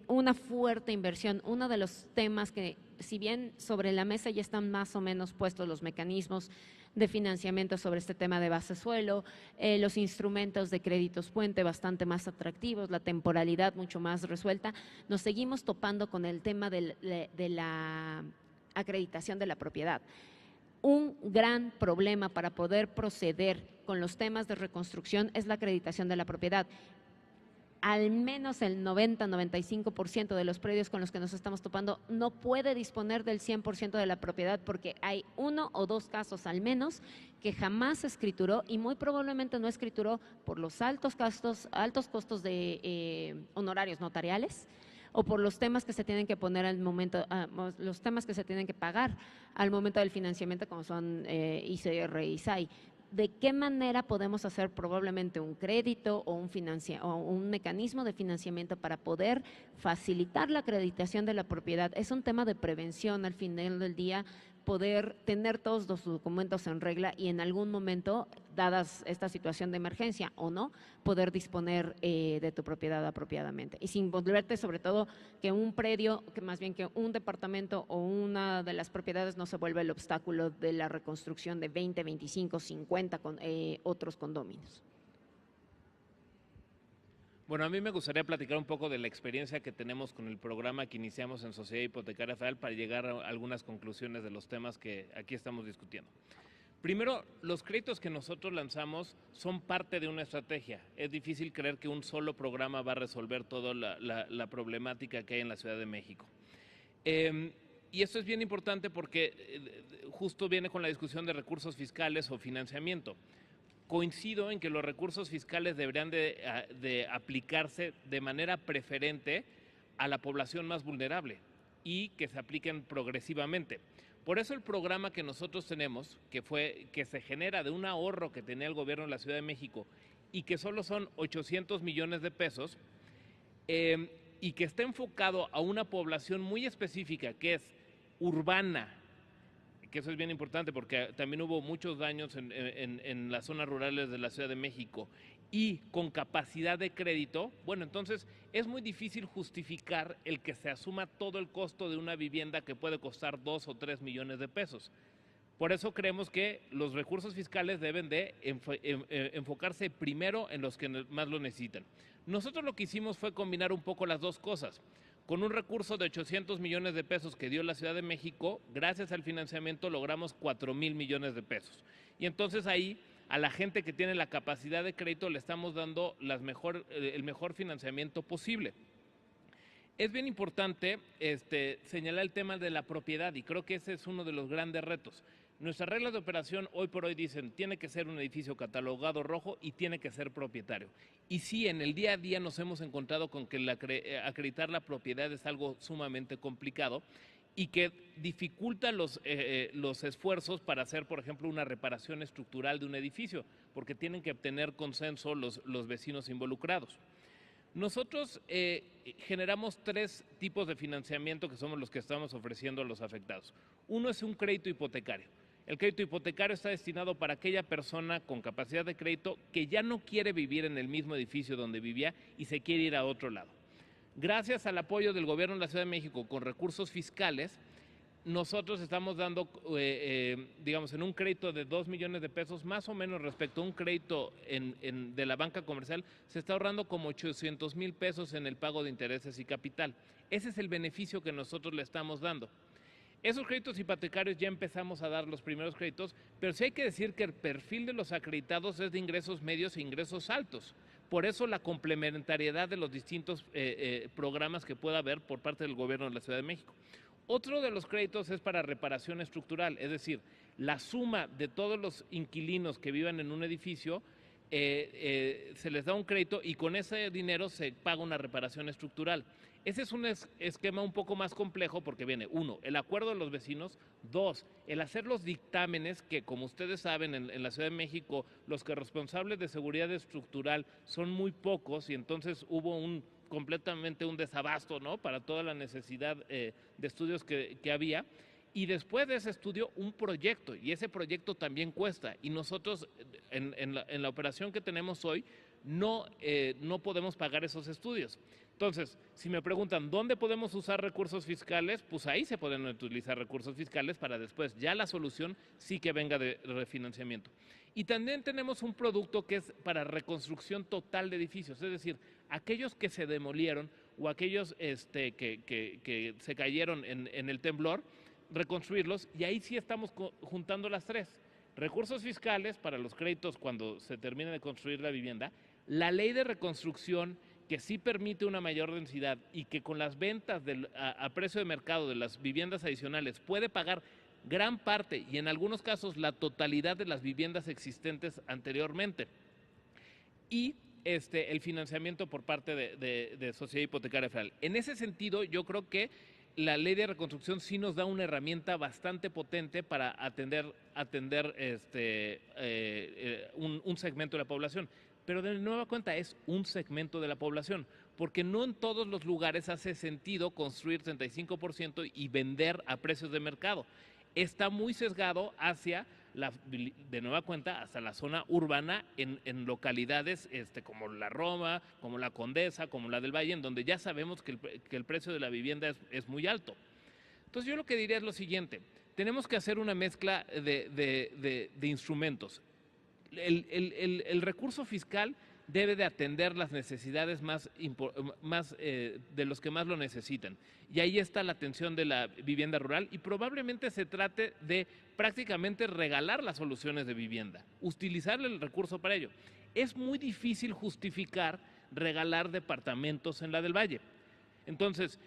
una fuerte inversión, uno de los temas que, si bien sobre la mesa ya están más o menos puestos los mecanismos de financiamiento sobre este tema de base suelo, los instrumentos de créditos puente bastante más atractivos, la temporalidad mucho más resuelta, nos seguimos topando con el tema de la acreditación de la propiedad. Un gran problema para poder proceder con los temas de reconstrucción es la acreditación de la propiedad. Al menos el 90-95% de los predios con los que nos estamos topando no puede disponer del 100% de la propiedad porque hay 1 o 2 casos al menos que jamás se escrituró y muy probablemente no escrituró por los altos costos de honorarios notariales o por los temas que se tienen que poner al momento, los temas que se tienen que pagar al momento del financiamiento, como son ICR y ISAI. ¿De qué manera podemos hacer probablemente un crédito o un mecanismo de financiamiento para poder facilitar la acreditación de la propiedad? Es un tema de prevención al final del día, poder tener todos los documentos en regla y en algún momento, dadas esta situación de emergencia o no, poder disponer de tu propiedad apropiadamente. Y sin volverte sobre todo que un predio, que más bien que un departamento o una de las propiedades no se vuelva el obstáculo de la reconstrucción de 20, 25, 50 con otros condóminos. Bueno, a mí me gustaría platicar un poco de la experiencia que tenemos con el programa que iniciamos en Sociedad Hipotecaria Federal para llegar a algunas conclusiones de los temas que aquí estamos discutiendo. Primero, los créditos que nosotros lanzamos son parte de una estrategia. Es difícil creer que un solo programa va a resolver toda la problemática que hay en la Ciudad de México. Y esto es bien importante porque justo viene con la discusión de recursos fiscales o financiamiento. Coincido en que los recursos fiscales deberían de aplicarse de manera preferente a la población más vulnerable y que se apliquen progresivamente. Por eso el programa que nosotros tenemos, que se genera de un ahorro que tenía el gobierno de la Ciudad de México y que solo son 800 millones de pesos y que está enfocado a una población muy específica que es urbana, que eso es bien importante porque también hubo muchos daños en las zonas rurales de la Ciudad de México y con capacidad de crédito, bueno, entonces es muy difícil justificar el que se asuma todo el costo de una vivienda que puede costar 2 o 3 millones de pesos. Por eso creemos que los recursos fiscales deben de enfocarse primero en los que más lo necesitan. Nosotros lo que hicimos fue combinar un poco las dos cosas. Con un recurso de 800 millones de pesos que dio la Ciudad de México, gracias al financiamiento logramos 4,000 millones de pesos. Y entonces ahí a la gente que tiene la capacidad de crédito le estamos dando el mejor financiamiento posible. Es bien importante señalar el tema de la propiedad y creo que ese es uno de los grandes retos. Nuestras reglas de operación hoy por hoy dicen tiene que ser un edificio catalogado rojo y tiene que ser propietario. Y sí, en el día a día nos hemos encontrado con que acreditar la propiedad es algo sumamente complicado y que dificulta los esfuerzos para hacer, por ejemplo, una reparación estructural de un edificio, porque tienen que obtener consenso los vecinos involucrados. Nosotros generamos 3 tipos de financiamiento que somos los que estamos ofreciendo a los afectados. Uno es un crédito hipotecario. El crédito hipotecario está destinado para aquella persona con capacidad de crédito que ya no quiere vivir en el mismo edificio donde vivía y se quiere ir a otro lado. Gracias al apoyo del gobierno de la Ciudad de México con recursos fiscales, nosotros estamos dando, digamos, en un crédito de 2 millones de pesos, más o menos respecto a un crédito de la banca comercial, se está ahorrando como 800,000 pesos en el pago de intereses y capital. Ese es el beneficio que nosotros le estamos dando. Esos créditos hipotecarios ya empezamos a dar los primeros créditos, pero sí hay que decir que el perfil de los acreditados es de ingresos medios e ingresos altos. Por eso la complementariedad de los distintos programas que pueda haber por parte del gobierno de la Ciudad de México. Otro de los créditos es para reparación estructural, es decir, la suma de todos los inquilinos que vivan en un edificio, se les da un crédito y con ese dinero se paga una reparación estructural. Ese es un esquema un poco más complejo porque viene, 1, el acuerdo de los vecinos, 2, el hacer los dictámenes que, como ustedes saben, en la Ciudad de México los que responsables de seguridad estructural son muy pocos y entonces hubo completamente un desabasto, ¿no?, para toda la necesidad de estudios que había. Y después de ese estudio, un proyecto, y ese proyecto también cuesta. Y nosotros, en la operación que tenemos hoy, no podemos pagar esos estudios. Entonces, si me preguntan, ¿dónde podemos usar recursos fiscales? Pues ahí se pueden utilizar recursos fiscales para después, ya la solución sí que venga de refinanciamiento. Y también tenemos un producto que es para reconstrucción total de edificios, es decir, aquellos que se demolieron o aquellos que se cayeron en el temblor, reconstruirlos, y ahí sí estamos juntando las tres: recursos fiscales para los créditos cuando se termine de construir la vivienda, la ley de reconstrucción que sí permite una mayor densidad y que con las ventas a precio de mercado de las viviendas adicionales puede pagar gran parte y en algunos casos la totalidad de las viviendas existentes anteriormente, y el financiamiento por parte de Sociedad Hipotecaria Federal. En ese sentido, yo creo que la ley de reconstrucción sí nos da una herramienta bastante potente para atender un segmento de la población. Pero de nueva cuenta es un segmento de la población, porque no en todos los lugares hace sentido construir 35% y vender a precios de mercado. Está muy sesgado hacia de nueva cuenta, hasta la zona urbana en localidades como la Roma, como la Condesa, como la del Valle, en donde ya sabemos que el precio de la vivienda es muy alto. Entonces yo lo que diría es lo siguiente: tenemos que hacer una mezcla de instrumentos. El recurso fiscal debe de atender las necesidades de los que más lo necesitan. Y ahí está la atención de la vivienda rural y probablemente se trate de prácticamente regalar las soluciones de vivienda, utilizar el recurso para ello. Es muy difícil justificar regalar departamentos en la del Valle. Entonces,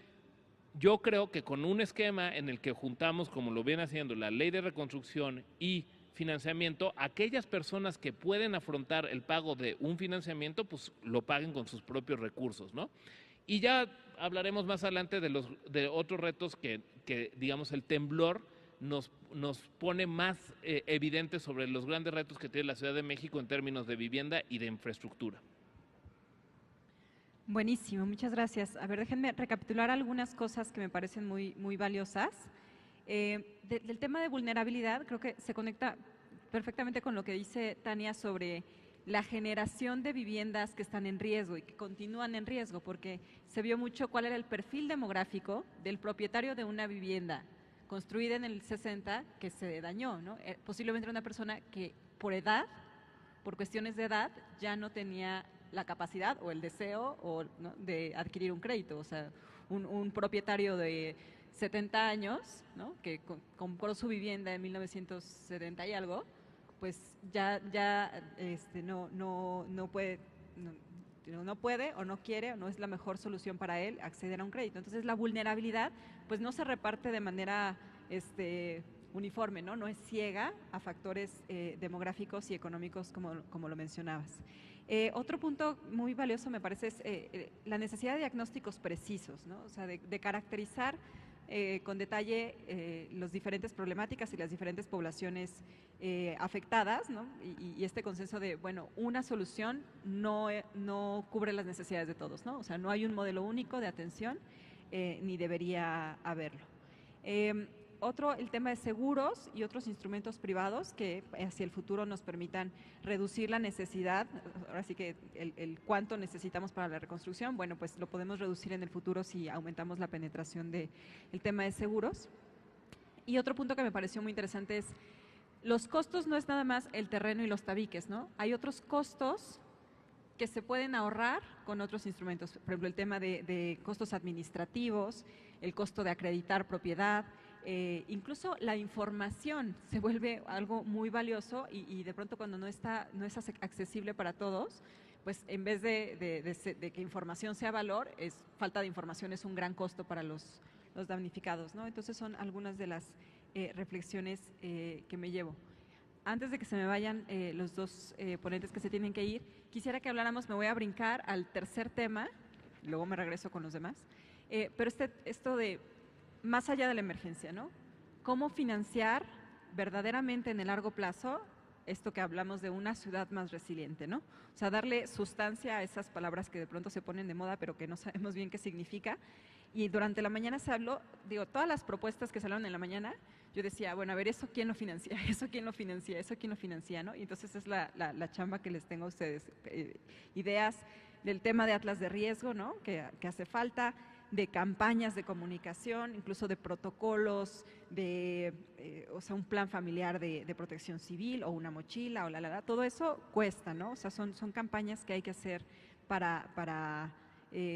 yo creo que con un esquema en el que juntamos, como lo viene haciendo la ley de reconstrucción y financiamiento, aquellas personas que pueden afrontar el pago de un financiamiento, pues lo paguen con sus propios recursos, ¿no? Y ya hablaremos más adelante de otros retos que digamos, el temblor nos pone más evidentes sobre los grandes retos que tiene la Ciudad de México en términos de vivienda y de infraestructura. Buenísimo, muchas gracias. A ver, déjenme recapitular algunas cosas que me parecen muy, muy valiosas. Del tema de vulnerabilidad, creo que se conecta perfectamente con lo que dice Tania sobre la generación de viviendas que están en riesgo y que continúan en riesgo, porque se vio mucho cuál era el perfil demográfico del propietario de una vivienda construida en el 60 que se dañó, ¿no? Posiblemente era una persona que por edad, por cuestiones de edad, ya no tenía la capacidad o el deseo ¿no?, de adquirir un crédito. O sea, un propietario de 70 años, ¿no?, que compró su vivienda en 1970 y algo, pues ya no puede o no quiere o no es la mejor solución para él acceder a un crédito. Entonces la vulnerabilidad pues no se reparte de manera uniforme, no es ciega a factores demográficos y económicos como lo mencionabas. Otro punto muy valioso me parece es la necesidad de diagnósticos precisos, ¿no? O sea, de caracterizar con detalle las diferentes problemáticas y las diferentes poblaciones afectadas, ¿no? Y este consenso de, bueno, una solución no cubre las necesidades de todos, ¿no? O sea, no hay un modelo único de atención, ni debería haberlo. Otro, el tema de seguros y otros instrumentos privados que hacia el futuro nos permitan reducir la necesidad, ahora sí que el cuánto necesitamos para la reconstrucción, bueno, pues lo podemos reducir en el futuro si aumentamos la penetración del tema de seguros. Y otro punto que me pareció muy interesante es, los costos no es nada más el terreno y los tabiques, ¿no? Hay otros costos que se pueden ahorrar con otros instrumentos, por ejemplo, el tema de costos administrativos, el costo de acreditar propiedad, incluso la información se vuelve algo muy valioso y de pronto cuando no es accesible para todos, pues en vez de que información sea valor, falta de información es un gran costo para los damnificados, ¿no? Entonces son algunas de las reflexiones que me llevo. Antes de que se me vayan los dos ponentes que se tienen que ir, quisiera que habláramos, me voy a brincar al tercer tema, luego me regreso con los demás, pero esto de más allá de la emergencia, ¿no? ¿Cómo financiar verdaderamente en el largo plazo esto que hablamos de una ciudad más resiliente, ¿no? O sea, darle sustancia a esas palabras que de pronto se ponen de moda, pero que no sabemos bien qué significa. Y durante la mañana se habló, digo, todas las propuestas que salieron en la mañana, yo decía, bueno, a ver, ¿eso quién lo financia? ¿Eso quién lo financia? ¿Eso quién lo financia? ¿No? Y entonces es la chamba que les tengo a ustedes. Ideas del tema de atlas de riesgo, ¿no? Que hace falta, de campañas de comunicación, incluso de protocolos, o sea, un plan familiar de protección civil o una mochila o todo eso cuesta, ¿no? O sea, son campañas que hay que hacer para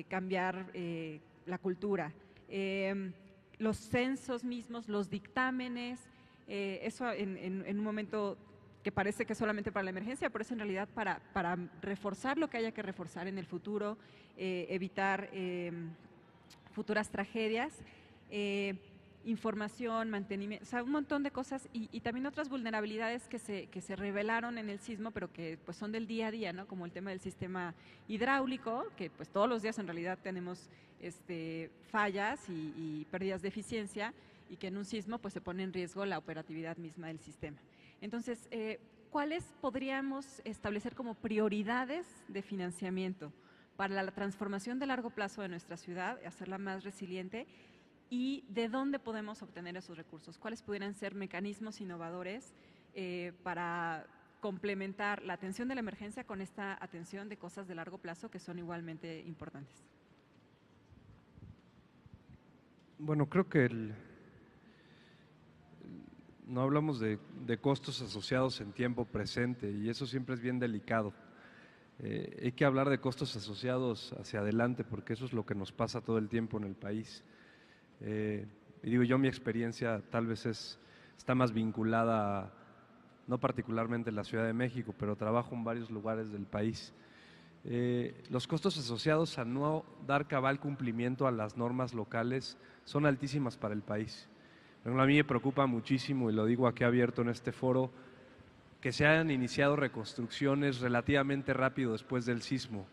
cambiar la cultura. Los censos mismos, los dictámenes, eso en un momento que parece que es solamente para la emergencia, pero es en realidad para reforzar lo que haya que reforzar en el futuro, evitar futuras tragedias, información, mantenimiento, o sea, un montón de cosas y también otras vulnerabilidades que se revelaron en el sismo, pero que pues son del día a día, ¿no? Como el tema del sistema hidráulico, que pues todos los días en realidad tenemos fallas y pérdidas de eficiencia y que en un sismo pues se pone en riesgo la operatividad misma del sistema. Entonces, ¿cuáles podríamos establecer como prioridades de financiamiento para la transformación de largo plazo de nuestra ciudad, hacerla más resiliente? ¿Y de dónde podemos obtener esos recursos? ¿Cuáles pudieran ser mecanismos innovadores para complementar la atención de la emergencia con esta atención de cosas de largo plazo que son igualmente importantes? Bueno, creo que no hablamos de costos asociados en tiempo presente y eso siempre es bien delicado. Hay que hablar de costos asociados hacia adelante porque eso es lo que nos pasa todo el tiempo en el país. Y digo yo, mi experiencia tal vez está más vinculada, no particularmente en la Ciudad de México, pero trabajo en varios lugares del país. Los costos asociados a no dar cabal cumplimiento a las normas locales son altísimas para el país. A mí me preocupa muchísimo, y lo digo aquí abierto en este foro, que se hayan iniciado reconstrucciones relativamente rápido después del sismo.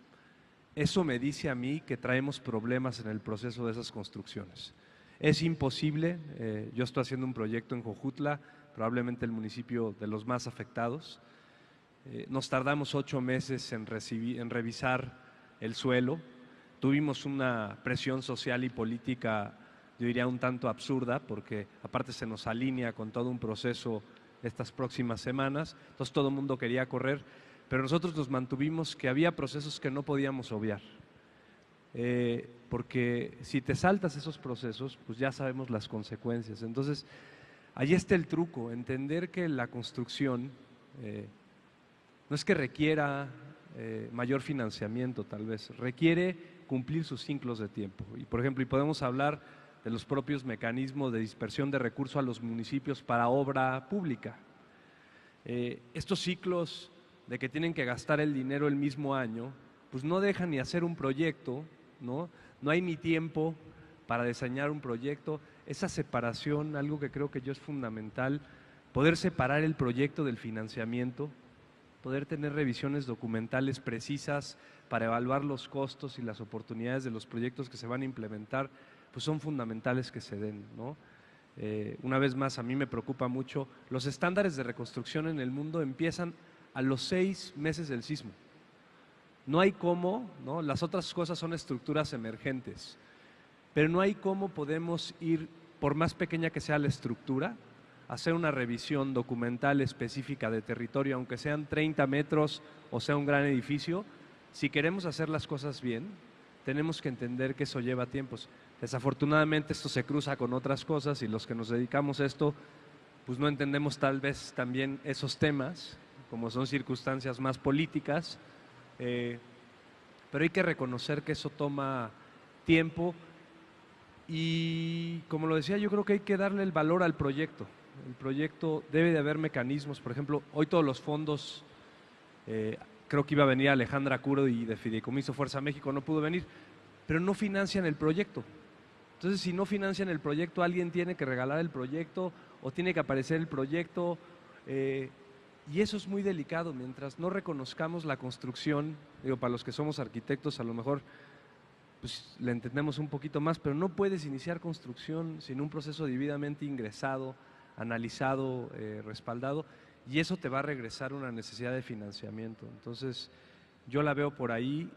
Eso me dice a mí que traemos problemas en el proceso de esas construcciones. Es imposible, yo estoy haciendo un proyecto en Jojutla, probablemente el municipio de los más afectados. Nos tardamos 8 meses en revisar el suelo. Tuvimos una presión social y política, yo diría un tanto absurda, porque aparte se nos alinea con todo un proceso estas próximas semanas, entonces todo el mundo quería correr, pero nosotros nos mantuvimos que había procesos que no podíamos obviar. Porque si te saltas esos procesos, pues ya sabemos las consecuencias. Entonces, ahí está el truco, entender que la construcción no es que requiera mayor financiamiento tal vez, requiere cumplir sus ciclos de tiempo. Y por ejemplo, y podemos hablar de los propios mecanismos de dispersión de recursos a los municipios para obra pública. Estos ciclos de que tienen que gastar el dinero el mismo año, pues no dejan ni hacer un proyecto, ¿no? No hay ni tiempo para diseñar un proyecto. Esa separación, algo que creo que yo es fundamental, poder separar el proyecto del financiamiento, poder tener revisiones documentales precisas para evaluar los costos y las oportunidades de los proyectos que se van a implementar, pues son fundamentales que se den, ¿no? Una vez más, a mí me preocupa mucho, los estándares de reconstrucción en el mundo empiezan a los 6 meses del sismo. No hay cómo, ¿no? Las otras cosas son estructuras emergentes, pero no hay cómo podemos ir por más pequeña que sea la estructura, hacer una revisión documental específica de territorio, aunque sean 30 metros o sea un gran edificio. Si queremos hacer las cosas bien, tenemos que entender que eso lleva tiempos. Desafortunadamente esto se cruza con otras cosas y los que nos dedicamos a esto, pues no entendemos tal vez también esos temas, como son circunstancias más políticas, pero hay que reconocer que eso toma tiempo y, como lo decía, yo creo que hay que darle el valor al proyecto. El proyecto debe de haber mecanismos, por ejemplo, hoy todos los fondos, creo que iba a venir Alejandra Curo y de Fideicomiso Fuerza México, no pudo venir, pero no financian el proyecto. Entonces, si no financian el proyecto, alguien tiene que regalar el proyecto o tiene que aparecer el proyecto, y eso es muy delicado. Mientras no reconozcamos la construcción, digo, para los que somos arquitectos a lo mejor pues le entendemos un poquito más, pero no puedes iniciar construcción sin un proceso debidamente ingresado, analizado, respaldado, y eso te va a regresar una necesidad de financiamiento. Entonces, yo la veo por ahí.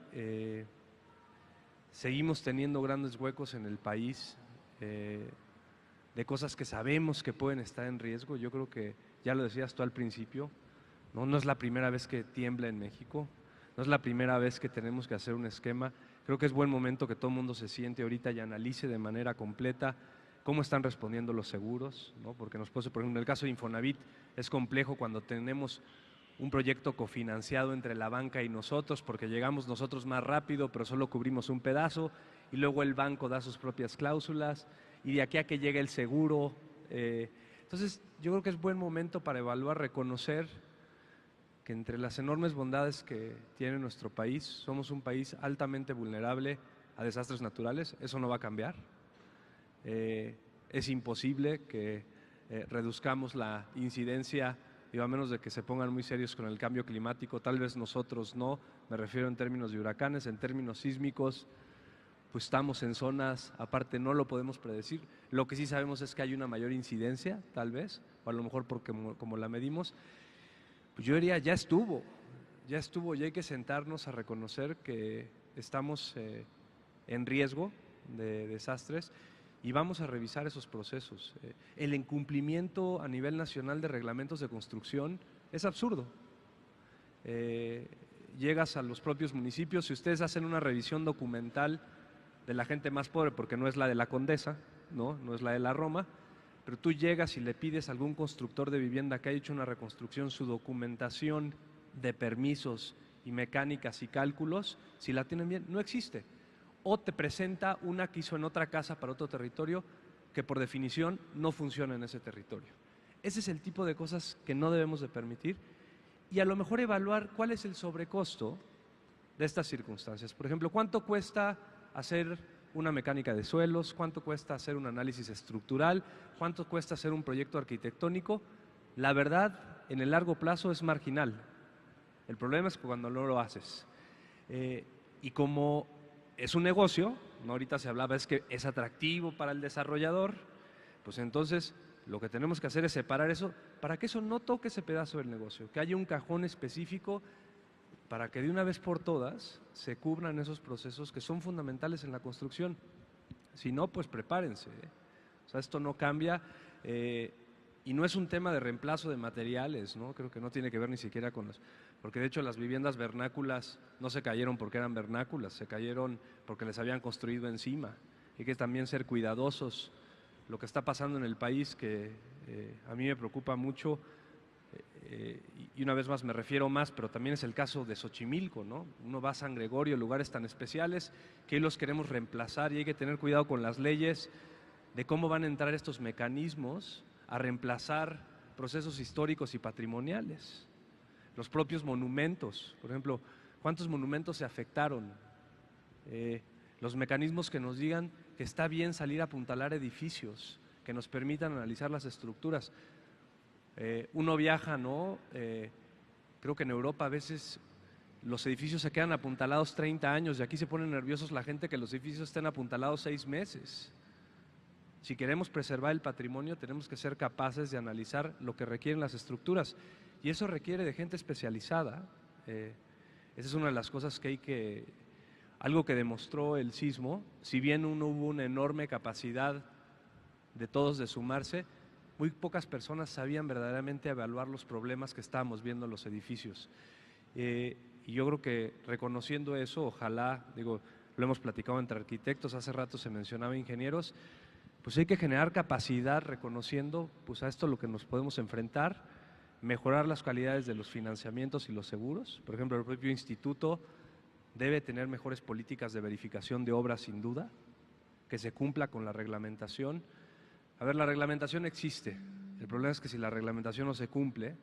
Seguimos teniendo grandes huecos en el país de cosas que sabemos que pueden estar en riesgo. Yo creo que, ya lo decías tú al principio, no es la primera vez que tiembla en México, no es la primera vez que tenemos que hacer un esquema. Creo que es buen momento que todo el mundo se siente ahorita y analice de manera completa cómo están respondiendo los seguros, ¿no? Porque por ejemplo, en el caso de Infonavit es complejo cuando tenemos un proyecto cofinanciado entre la banca y nosotros, porque llegamos nosotros más rápido, pero solo cubrimos un pedazo, y luego el banco da sus propias cláusulas, y de aquí a que llegue el seguro. Entonces, yo creo que es buen momento para evaluar, reconocer que entre las enormes bondades que tiene nuestro país, somos un país altamente vulnerable a desastres naturales. Eso no va a cambiar. Es imposible que reduzcamos la incidencia, y a menos de que se pongan muy serios con el cambio climático. Tal vez nosotros no, me refiero en términos de huracanes, en términos sísmicos, pues estamos en zonas, aparte no lo podemos predecir. Lo que sí sabemos es que hay una mayor incidencia, tal vez, o a lo mejor porque como la medimos. Pues yo diría, ya estuvo, y hay que sentarnos a reconocer que estamos en riesgo de desastres y vamos a revisar esos procesos. El incumplimiento a nivel nacional de reglamentos de construcción es absurdo. Llegas a los propios municipios, si ustedes hacen una revisión documental de la gente más pobre, porque no es la de la Condesa, no es la de la Roma, pero tú llegas y le pides a algún constructor de vivienda que haya hecho una reconstrucción, su documentación de permisos y mecánicas y cálculos, si la tienen bien, no existe. O te presenta una que hizo en otra casa para otro territorio que por definición no funciona en ese territorio. Ese es el tipo de cosas que no debemos de permitir, y a lo mejor evaluar cuál es el sobrecosto de estas circunstancias. Por ejemplo, ¿cuánto cuesta hacer una mecánica de suelos? ¿Cuánto cuesta hacer un análisis estructural? ¿Cuánto cuesta hacer un proyecto arquitectónico? La verdad, en el largo plazo es marginal. El problema es cuando no lo haces. Y como es un negocio, ¿no? Ahorita se hablaba es que es atractivo para el desarrollador, pues entonces lo que tenemos que hacer es separar eso para que eso no toque ese pedazo del negocio, que haya un cajón específico para que de una vez por todas se cubran esos procesos que son fundamentales en la construcción. Si no, pues prepárense. O sea, esto no cambia, y no es un tema de reemplazo de materiales, ¿no? Creo que no tiene que ver ni siquiera con las… Porque de hecho las viviendas vernáculas no se cayeron porque eran vernáculas, se cayeron porque les habían construido encima. Hay que también ser cuidadosos. Lo que está pasando en el país, que a mí me preocupa mucho, y una vez más me refiero más, pero también es el caso de Xochimilco, ¿no? Uno va a San Gregorio, lugares tan especiales que hoy los queremos reemplazar, y hay que tener cuidado con las leyes de cómo van a entrar estos mecanismos a reemplazar procesos históricos y patrimoniales. Los propios monumentos, por ejemplo, ¿cuántos monumentos se afectaron? Los mecanismos que nos digan que está bien salir a apuntalar edificios, que nos permitan analizar las estructuras. Uno viaja, ¿no? Creo que en Europa a veces los edificios se quedan apuntalados 30 años y aquí se ponen nerviosos la gente que los edificios estén apuntalados 6 meses. Si queremos preservar el patrimonio, tenemos que ser capaces de analizar lo que requieren las estructuras, y eso requiere de gente especializada. Esa es una de las cosas que hay que… Algo que demostró el sismo, si bien uno hubo una enorme capacidad de todos de sumarse, muy pocas personas sabían verdaderamente evaluar los problemas que estábamos viendo en los edificios. Y yo creo que reconociendo eso, ojalá, digo, lo hemos platicado entre arquitectos, hace rato se mencionaba ingenieros, pues hay que generar capacidad reconociendo pues a esto lo que nos podemos enfrentar, mejorar las calidades de los financiamientos y los seguros. Por ejemplo, el propio instituto debe tener mejores políticas de verificación de obras sin duda, que se cumpla con la reglamentación. A ver, la reglamentación existe, el problema es que si la reglamentación no se cumple,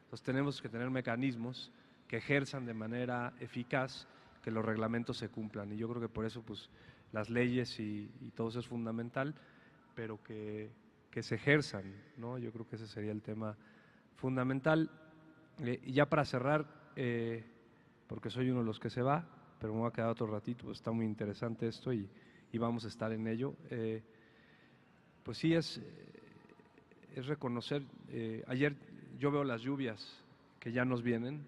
entonces tenemos que tener mecanismos que ejerzan de manera eficaz que los reglamentos se cumplan, y yo creo que por eso pues las leyes y todo eso es fundamental, pero que se ejerzan, ¿no? Yo creo que ese sería el tema fundamental. Y ya para cerrar, porque soy uno de los que se va, pero me voy a quedar otro ratito, pues está muy interesante esto y vamos a estar en ello. Pues sí, es reconocer, ayer yo veo las lluvias que ya nos vienen,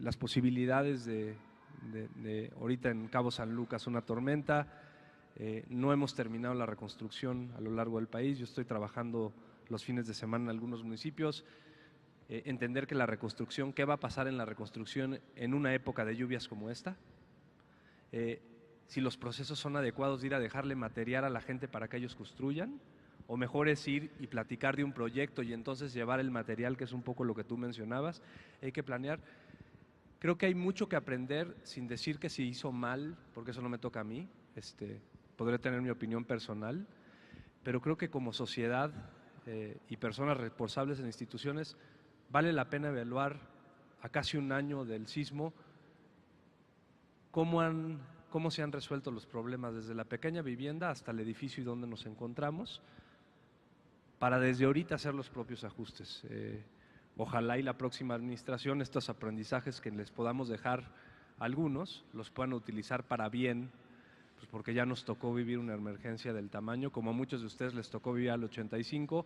las posibilidades de ahorita en Cabo San Lucas una tormenta, no hemos terminado la reconstrucción a lo largo del país, yo estoy trabajando los fines de semana en algunos municipios, entender que la reconstrucción, ¿qué va a pasar en la reconstrucción en una época de lluvias como esta? Si los procesos son adecuados de ir a dejarle material a la gente para que ellos construyan, o mejor es ir y platicar de un proyecto y entonces llevar el material, que es un poco lo que tú mencionabas, hay que planear. Creo que hay mucho que aprender, sin decir que se hizo mal, porque eso no me toca a mí, podré tener mi opinión personal, pero creo que como sociedad y personas responsables en instituciones, vale la pena evaluar a casi un año del sismo cómo se han resuelto los problemas desde la pequeña vivienda hasta el edificio y donde nos encontramos, para desde ahorita hacer los propios ajustes. Ojalá y la próxima administración estos aprendizajes que les podamos dejar a algunos los puedan utilizar para bien, pues porque ya nos tocó vivir una emergencia del tamaño, como a muchos de ustedes les tocó vivir al 85,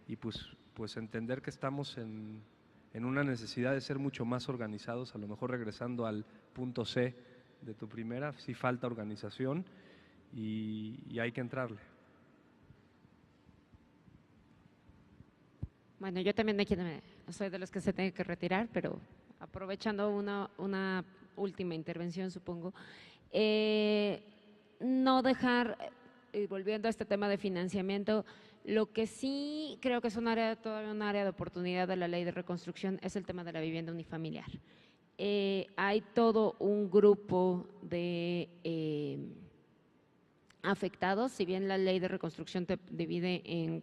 y pues entender que estamos en una necesidad de ser mucho más organizados, a lo mejor regresando al punto C de tu primera, sí falta organización y hay que entrarle. Bueno, yo también soy de los que se tienen que retirar, pero aprovechando una última intervención, supongo, no dejar, volviendo a este tema de financiamiento, lo que sí creo que es todavía un área de oportunidad de la ley de reconstrucción es el tema de la vivienda unifamiliar. Hay todo un grupo de afectados, si bien la ley de reconstrucción te divide en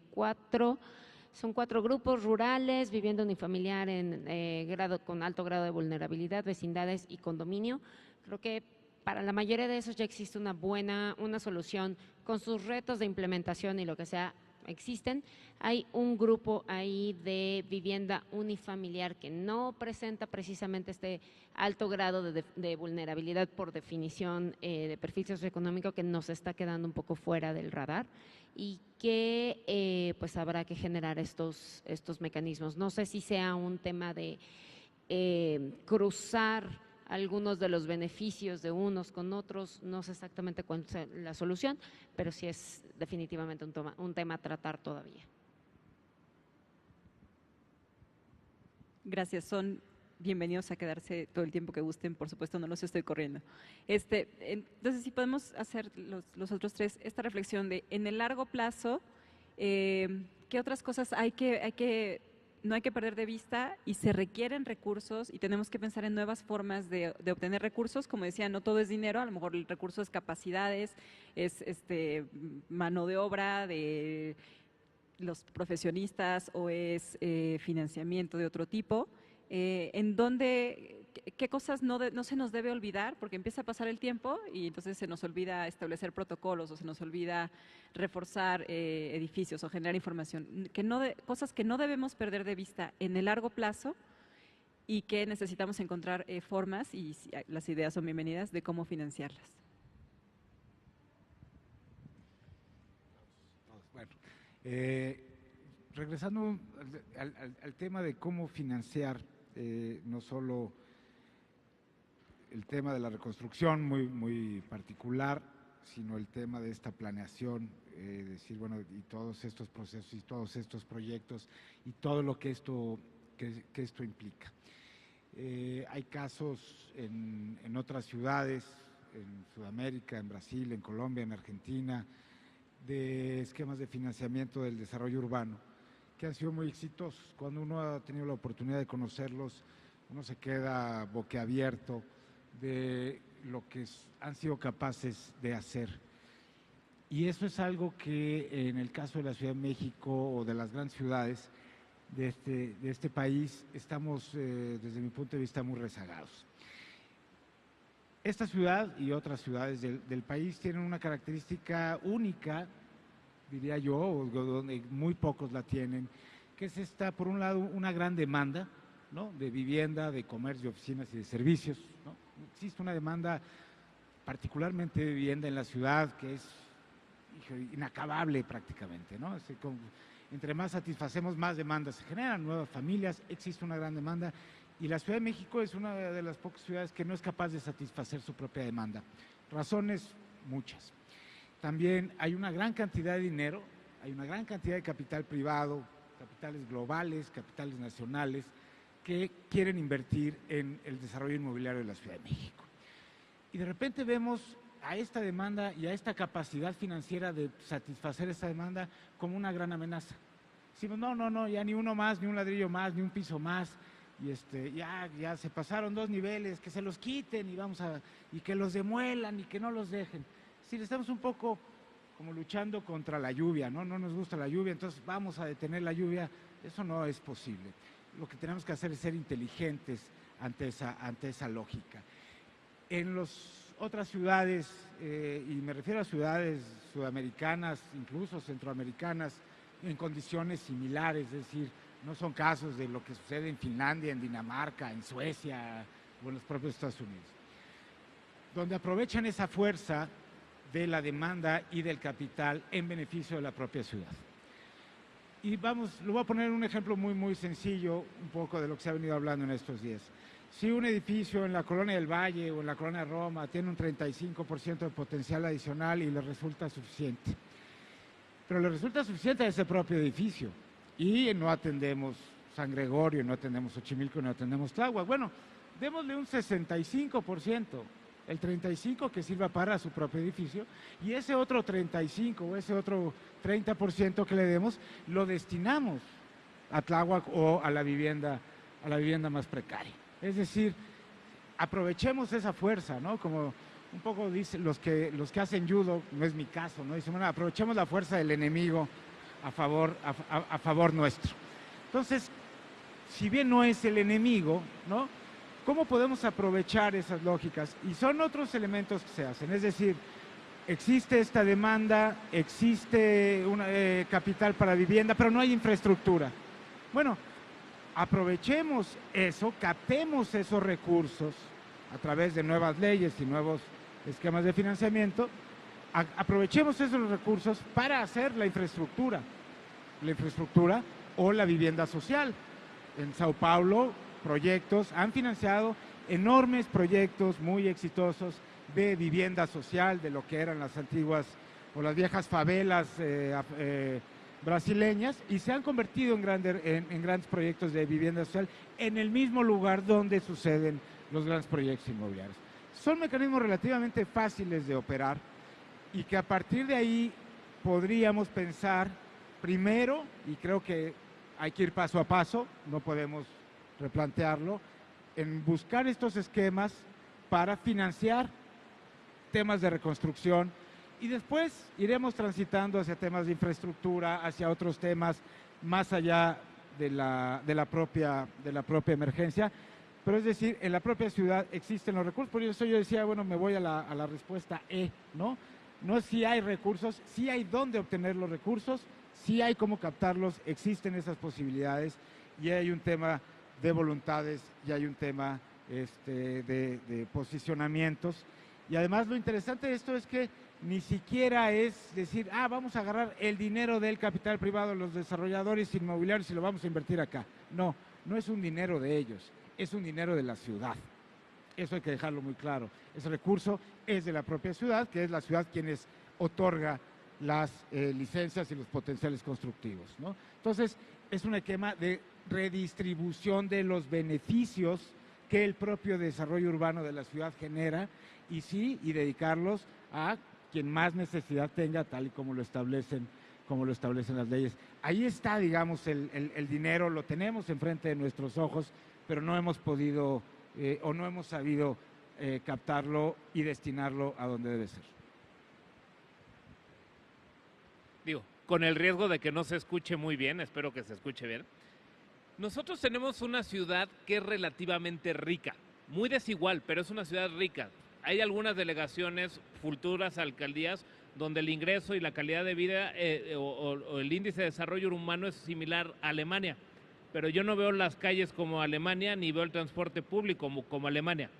son 4 grupos: rurales, vivienda unifamiliar con alto grado de vulnerabilidad, vecindades y condominio. Creo que para la mayoría de esos ya existe una solución con sus retos de implementación y lo que sea. Existen. Hay un grupo ahí de vivienda unifamiliar que no presenta precisamente este alto grado de vulnerabilidad por definición de perfil socioeconómico, que nos está quedando un poco fuera del radar y que pues habrá que generar estos mecanismos. No sé si sea un tema de cruzar algunos de los beneficios de unos con otros, no sé exactamente cuál es la solución, pero sí es definitivamente un tema a tratar todavía. Gracias, son bienvenidos a quedarse todo el tiempo que gusten, por supuesto no los estoy corriendo. Entonces, si podemos hacer los otros 3, esta reflexión de en el largo plazo, ¿qué otras cosas no hay que perder de vista y se requieren recursos y tenemos que pensar en nuevas formas de obtener recursos? Como decía, no todo es dinero, a lo mejor el recurso es capacidades, es mano de obra de los profesionistas o es financiamiento de otro tipo. En donde, ¿qué cosas no se nos debe olvidar? Porque empieza a pasar el tiempo y entonces se nos olvida establecer protocolos o se nos olvida reforzar edificios o generar información. Cosas que no debemos perder de vista en el largo plazo y que necesitamos encontrar formas, y las ideas son bienvenidas, de cómo financiarlas. Bueno, regresando al tema de cómo financiar, no solo el tema de la reconstrucción muy particular, sino el tema de esta planeación, decir, bueno, y todos estos procesos y todos estos proyectos y todo lo que esto implica. Hay casos en otras ciudades, en Sudamérica, en Brasil, en Colombia, en Argentina, de esquemas de financiamiento del desarrollo urbano que han sido muy exitosos. Cuando uno ha tenido la oportunidad de conocerlos, uno se queda boquiabierto de lo que han sido capaces de hacer. Y eso es algo que en el caso de la Ciudad de México o de las grandes ciudades de este país estamos, desde mi punto de vista, muy rezagados. Esta ciudad y otras ciudades del país tienen una característica única, diría yo, donde muy pocos la tienen, que es por un lado, una gran demanda, ¿no?, de vivienda, de comercio, de oficinas y de servicios, ¿no? Existe una demanda particularmente de vivienda en la ciudad que es inacabable prácticamente, ¿no? Entre más satisfacemos, más demandas se generan, nuevas familias, existe una gran demanda y la Ciudad de México es una de las pocas ciudades que no es capaz de satisfacer su propia demanda. Razones muchas. También hay una gran cantidad de dinero, hay una gran cantidad de capital privado, capitales globales, capitales nacionales, que quieren invertir en el desarrollo inmobiliario de la Ciudad de México. Y de repente vemos a esta demanda y a esta capacidad financiera de satisfacer esa demanda como una gran amenaza. Decimos, no, ya ni uno más, ni un ladrillo más, ni un piso más, y ya se pasaron 2 niveles, que se los quiten y que los demuelan y que no los dejen. Si estamos un poco como luchando contra la lluvia, ¿no? No nos gusta la lluvia, entonces vamos a detener la lluvia. Eso no es posible. Lo que tenemos que hacer es ser inteligentes ante esa lógica. En las otras ciudades, y me refiero a ciudades sudamericanas, incluso centroamericanas, en condiciones similares, es decir, no son casos de lo que sucede en Finlandia, en Dinamarca, en Suecia o en los propios Estados Unidos, donde aprovechan esa fuerza de la demanda y del capital en beneficio de la propia ciudad. Y lo voy a poner un ejemplo muy, muy sencillo, un poco de lo que se ha venido hablando en estos días. Si un edificio en la Colonia del Valle o en la Colonia Roma tiene un 35% de potencial adicional y le resulta suficiente, pero le resulta suficiente a ese propio edificio y no atendemos San Gregorio, no atendemos Xochimilco, no atendemos Tláhuac, bueno, démosle un 65%. El 35% que sirva para su propio edificio y ese otro 35% o ese otro 30% que le demos lo destinamos a Tláhuac o a la vivienda más precaria. Es decir, aprovechemos esa fuerza, ¿no? Como un poco dicen los que hacen judo, no es mi caso, ¿no? Dicen, bueno, aprovechemos la fuerza del enemigo a favor nuestro. Entonces, si bien no es el enemigo, ¿no?, ¿cómo podemos aprovechar esas lógicas? Y son otros elementos que se hacen, es decir, existe esta demanda, existe un capital para vivienda, pero no hay infraestructura. Bueno, aprovechemos eso, captemos esos recursos a través de nuevas leyes y nuevos esquemas de financiamiento, aprovechemos esos recursos para hacer la infraestructura o la vivienda social. En Sao Paulo, han financiado enormes proyectos muy exitosos de vivienda social, de lo que eran las antiguas o las viejas favelas brasileñas, y se han convertido en grandes proyectos de vivienda social en el mismo lugar donde suceden los grandes proyectos inmobiliarios. Son mecanismos relativamente fáciles de operar y que a partir de ahí podríamos pensar primero, y creo que hay que ir paso a paso, no podemos replantearlo, en buscar estos esquemas para financiar temas de reconstrucción y después iremos transitando hacia temas de infraestructura, hacia otros temas más allá de la propia emergencia. Pero es decir, en la propia ciudad existen los recursos, por eso yo decía, bueno, me voy a la respuesta ¿no? No si hay recursos, sí hay dónde obtener los recursos, sí hay cómo captarlos, existen esas posibilidades y hay un tema de voluntades y hay un tema de posicionamientos. Y además lo interesante de esto es que ni siquiera es decir, vamos a agarrar el dinero del capital privado de los desarrolladores inmobiliarios y lo vamos a invertir acá. No, no es un dinero de ellos, es un dinero de la ciudad. Eso hay que dejarlo muy claro. Ese recurso es de la propia ciudad, que es la ciudad quienes otorga las licencias y los potenciales constructivos, ¿no? Entonces, es un esquema de redistribución de los beneficios que el propio desarrollo urbano de la ciudad genera y dedicarlos a quien más necesidad tenga, tal y como lo establecen las leyes. Ahí está, digamos, el dinero, lo tenemos enfrente de nuestros ojos, pero no hemos podido o no hemos sabido captarlo y destinarlo a donde debe ser. Digo, con el riesgo de que no se escuche muy bien, espero que se escuche bien. Nosotros tenemos una ciudad que es relativamente rica, muy desigual, pero es una ciudad rica. Hay algunas delegaciones, futuras alcaldías, donde el ingreso y la calidad de vida o el índice de desarrollo humano es similar a Alemania. Pero yo no veo las calles como Alemania, ni veo el transporte público como Alemania.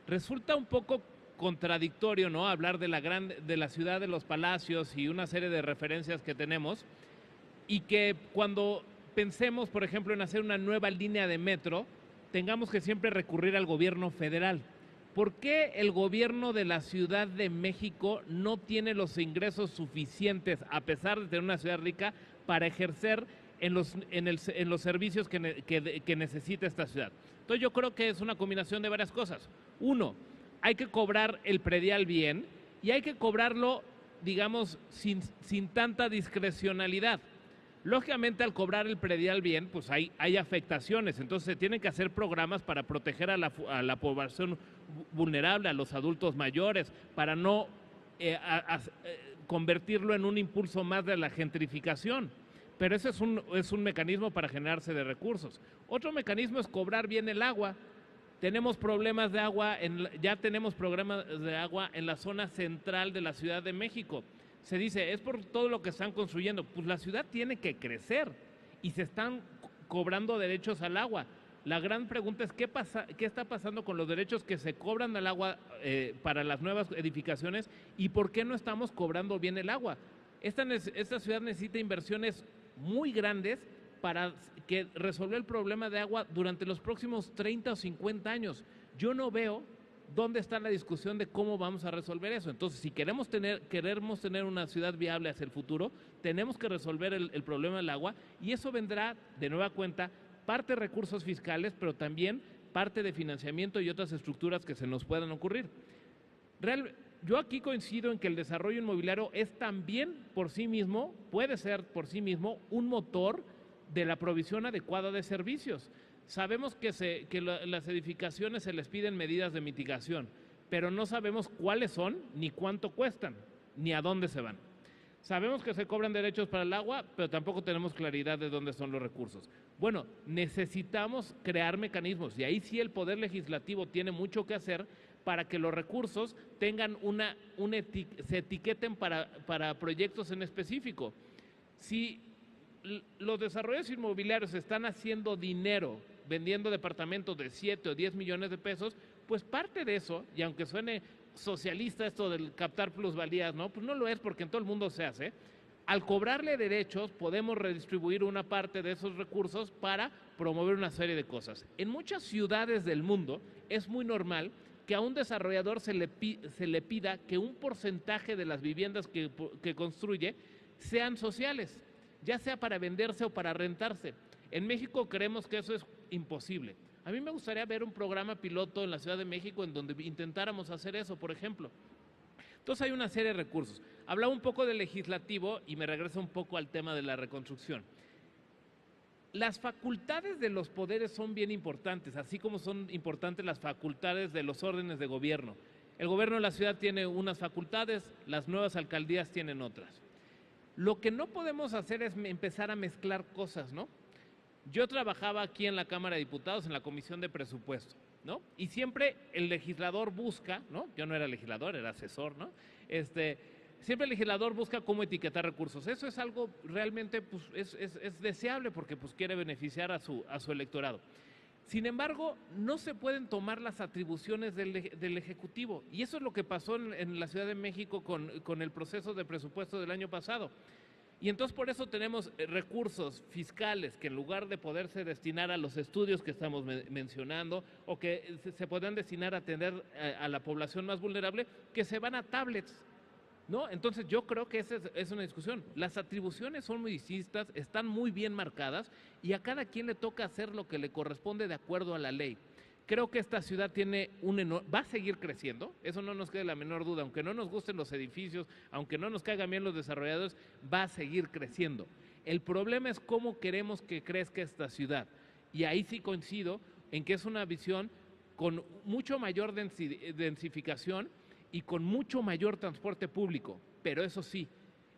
Resulta un poco contradictorio, ¿no?, hablar de la ciudad de los palacios y una serie de referencias que tenemos, y que cuando pensemos, por ejemplo, en hacer una nueva línea de metro, tengamos que siempre recurrir al gobierno federal. ¿Por qué el gobierno de la Ciudad de México no tiene los ingresos suficientes, a pesar de tener una ciudad rica, para ejercer en los servicios que necesita esta ciudad? Entonces yo creo que es una combinación de varias cosas. Uno, hay que cobrar el predial bien y hay que cobrarlo, digamos, sin tanta discrecionalidad. Lógicamente, al cobrar el predial bien, pues hay afectaciones, entonces se tienen que hacer programas para proteger a la población vulnerable, a los adultos mayores, para no convertirlo en un impulso más de la gentrificación. Pero ese es un mecanismo para generarse de recursos. Otro mecanismo es cobrar bien el agua. Tenemos problemas de agua, ya tenemos programas de agua en la zona central de la Ciudad de México. Se dice, es por todo lo que están construyendo. Pues la ciudad tiene que crecer y se están cobrando derechos al agua. La gran pregunta es, ¿qué está pasando con los derechos que se cobran al agua para las nuevas edificaciones y por qué no estamos cobrando bien el agua? Esta ciudad necesita inversiones muy grandes para resolver el problema de agua durante los próximos 30 o 50 años. Yo no veo dónde está la discusión de cómo vamos a resolver eso. Entonces, si queremos tener una ciudad viable hacia el futuro, tenemos que resolver el problema del agua, y eso vendrá de nueva cuenta parte de recursos fiscales, pero también parte de financiamiento y otras estructuras que se nos puedan ocurrir. Yo aquí coincido en que el desarrollo inmobiliario es también por sí mismo, puede ser por sí mismo, un motor de la provisión adecuada de servicios. Sabemos que las edificaciones se les piden medidas de mitigación, pero no sabemos cuáles son, ni cuánto cuestan, ni a dónde se van. Sabemos que se cobran derechos para el agua, pero tampoco tenemos claridad de dónde son los recursos. Bueno, necesitamos crear mecanismos, y ahí sí el Poder Legislativo tiene mucho que hacer para que los recursos tengan se etiqueten para proyectos en específico. Si los desarrollos inmobiliarios están haciendo dinero vendiendo departamentos de 7 o 10 millones de pesos, pues parte de eso, y aunque suene socialista esto del captar plusvalías, ¿no?, pues no lo es, porque en todo el mundo se hace. Al cobrarle derechos podemos redistribuir una parte de esos recursos para promover una serie de cosas. En muchas ciudades del mundo es muy normal que a un desarrollador se le pida que un porcentaje de las viviendas que construye sean sociales, ya sea para venderse o para rentarse. En México creemos que eso es imposible. A mí me gustaría ver un programa piloto en la Ciudad de México en donde intentáramos hacer eso, por ejemplo. Entonces hay una serie de recursos. Hablaba un poco del legislativo y me regreso un poco al tema de la reconstrucción. Las facultades de los poderes son bien importantes, así como son importantes las facultades de los órdenes de gobierno. El gobierno de la ciudad tiene unas facultades, las nuevas alcaldías tienen otras. Lo que no podemos hacer es empezar a mezclar cosas, ¿no? Yo trabajaba aquí en la Cámara de Diputados, en la Comisión de Presupuesto, ¿no? Y siempre el legislador busca, ¿no? Yo no era legislador, era asesor, ¿no? Siempre el legislador busca cómo etiquetar recursos. Eso es algo realmente, pues, es deseable porque pues quiere beneficiar a su electorado. Sin embargo, no se pueden tomar las atribuciones del Ejecutivo, y eso es lo que pasó en la Ciudad de México con el proceso de presupuesto del año pasado. Y entonces por eso tenemos recursos fiscales que en lugar de poderse destinar a los estudios que estamos mencionando o que se puedan destinar a atender a la población más vulnerable, que se van a tablets, ¿no? Entonces yo creo que esa es una discusión. Las atribuciones son muy distintas, están muy bien marcadas y a cada quien le toca hacer lo que le corresponde de acuerdo a la ley. Creo que esta ciudad va a seguir creciendo, eso no nos queda la menor duda, aunque no nos gusten los edificios, aunque no nos caigan bien los desarrolladores, va a seguir creciendo. El problema es cómo queremos que crezca esta ciudad. Y ahí sí coincido en que es una visión con mucho mayor densificación y con mucho mayor transporte público. Pero eso sí,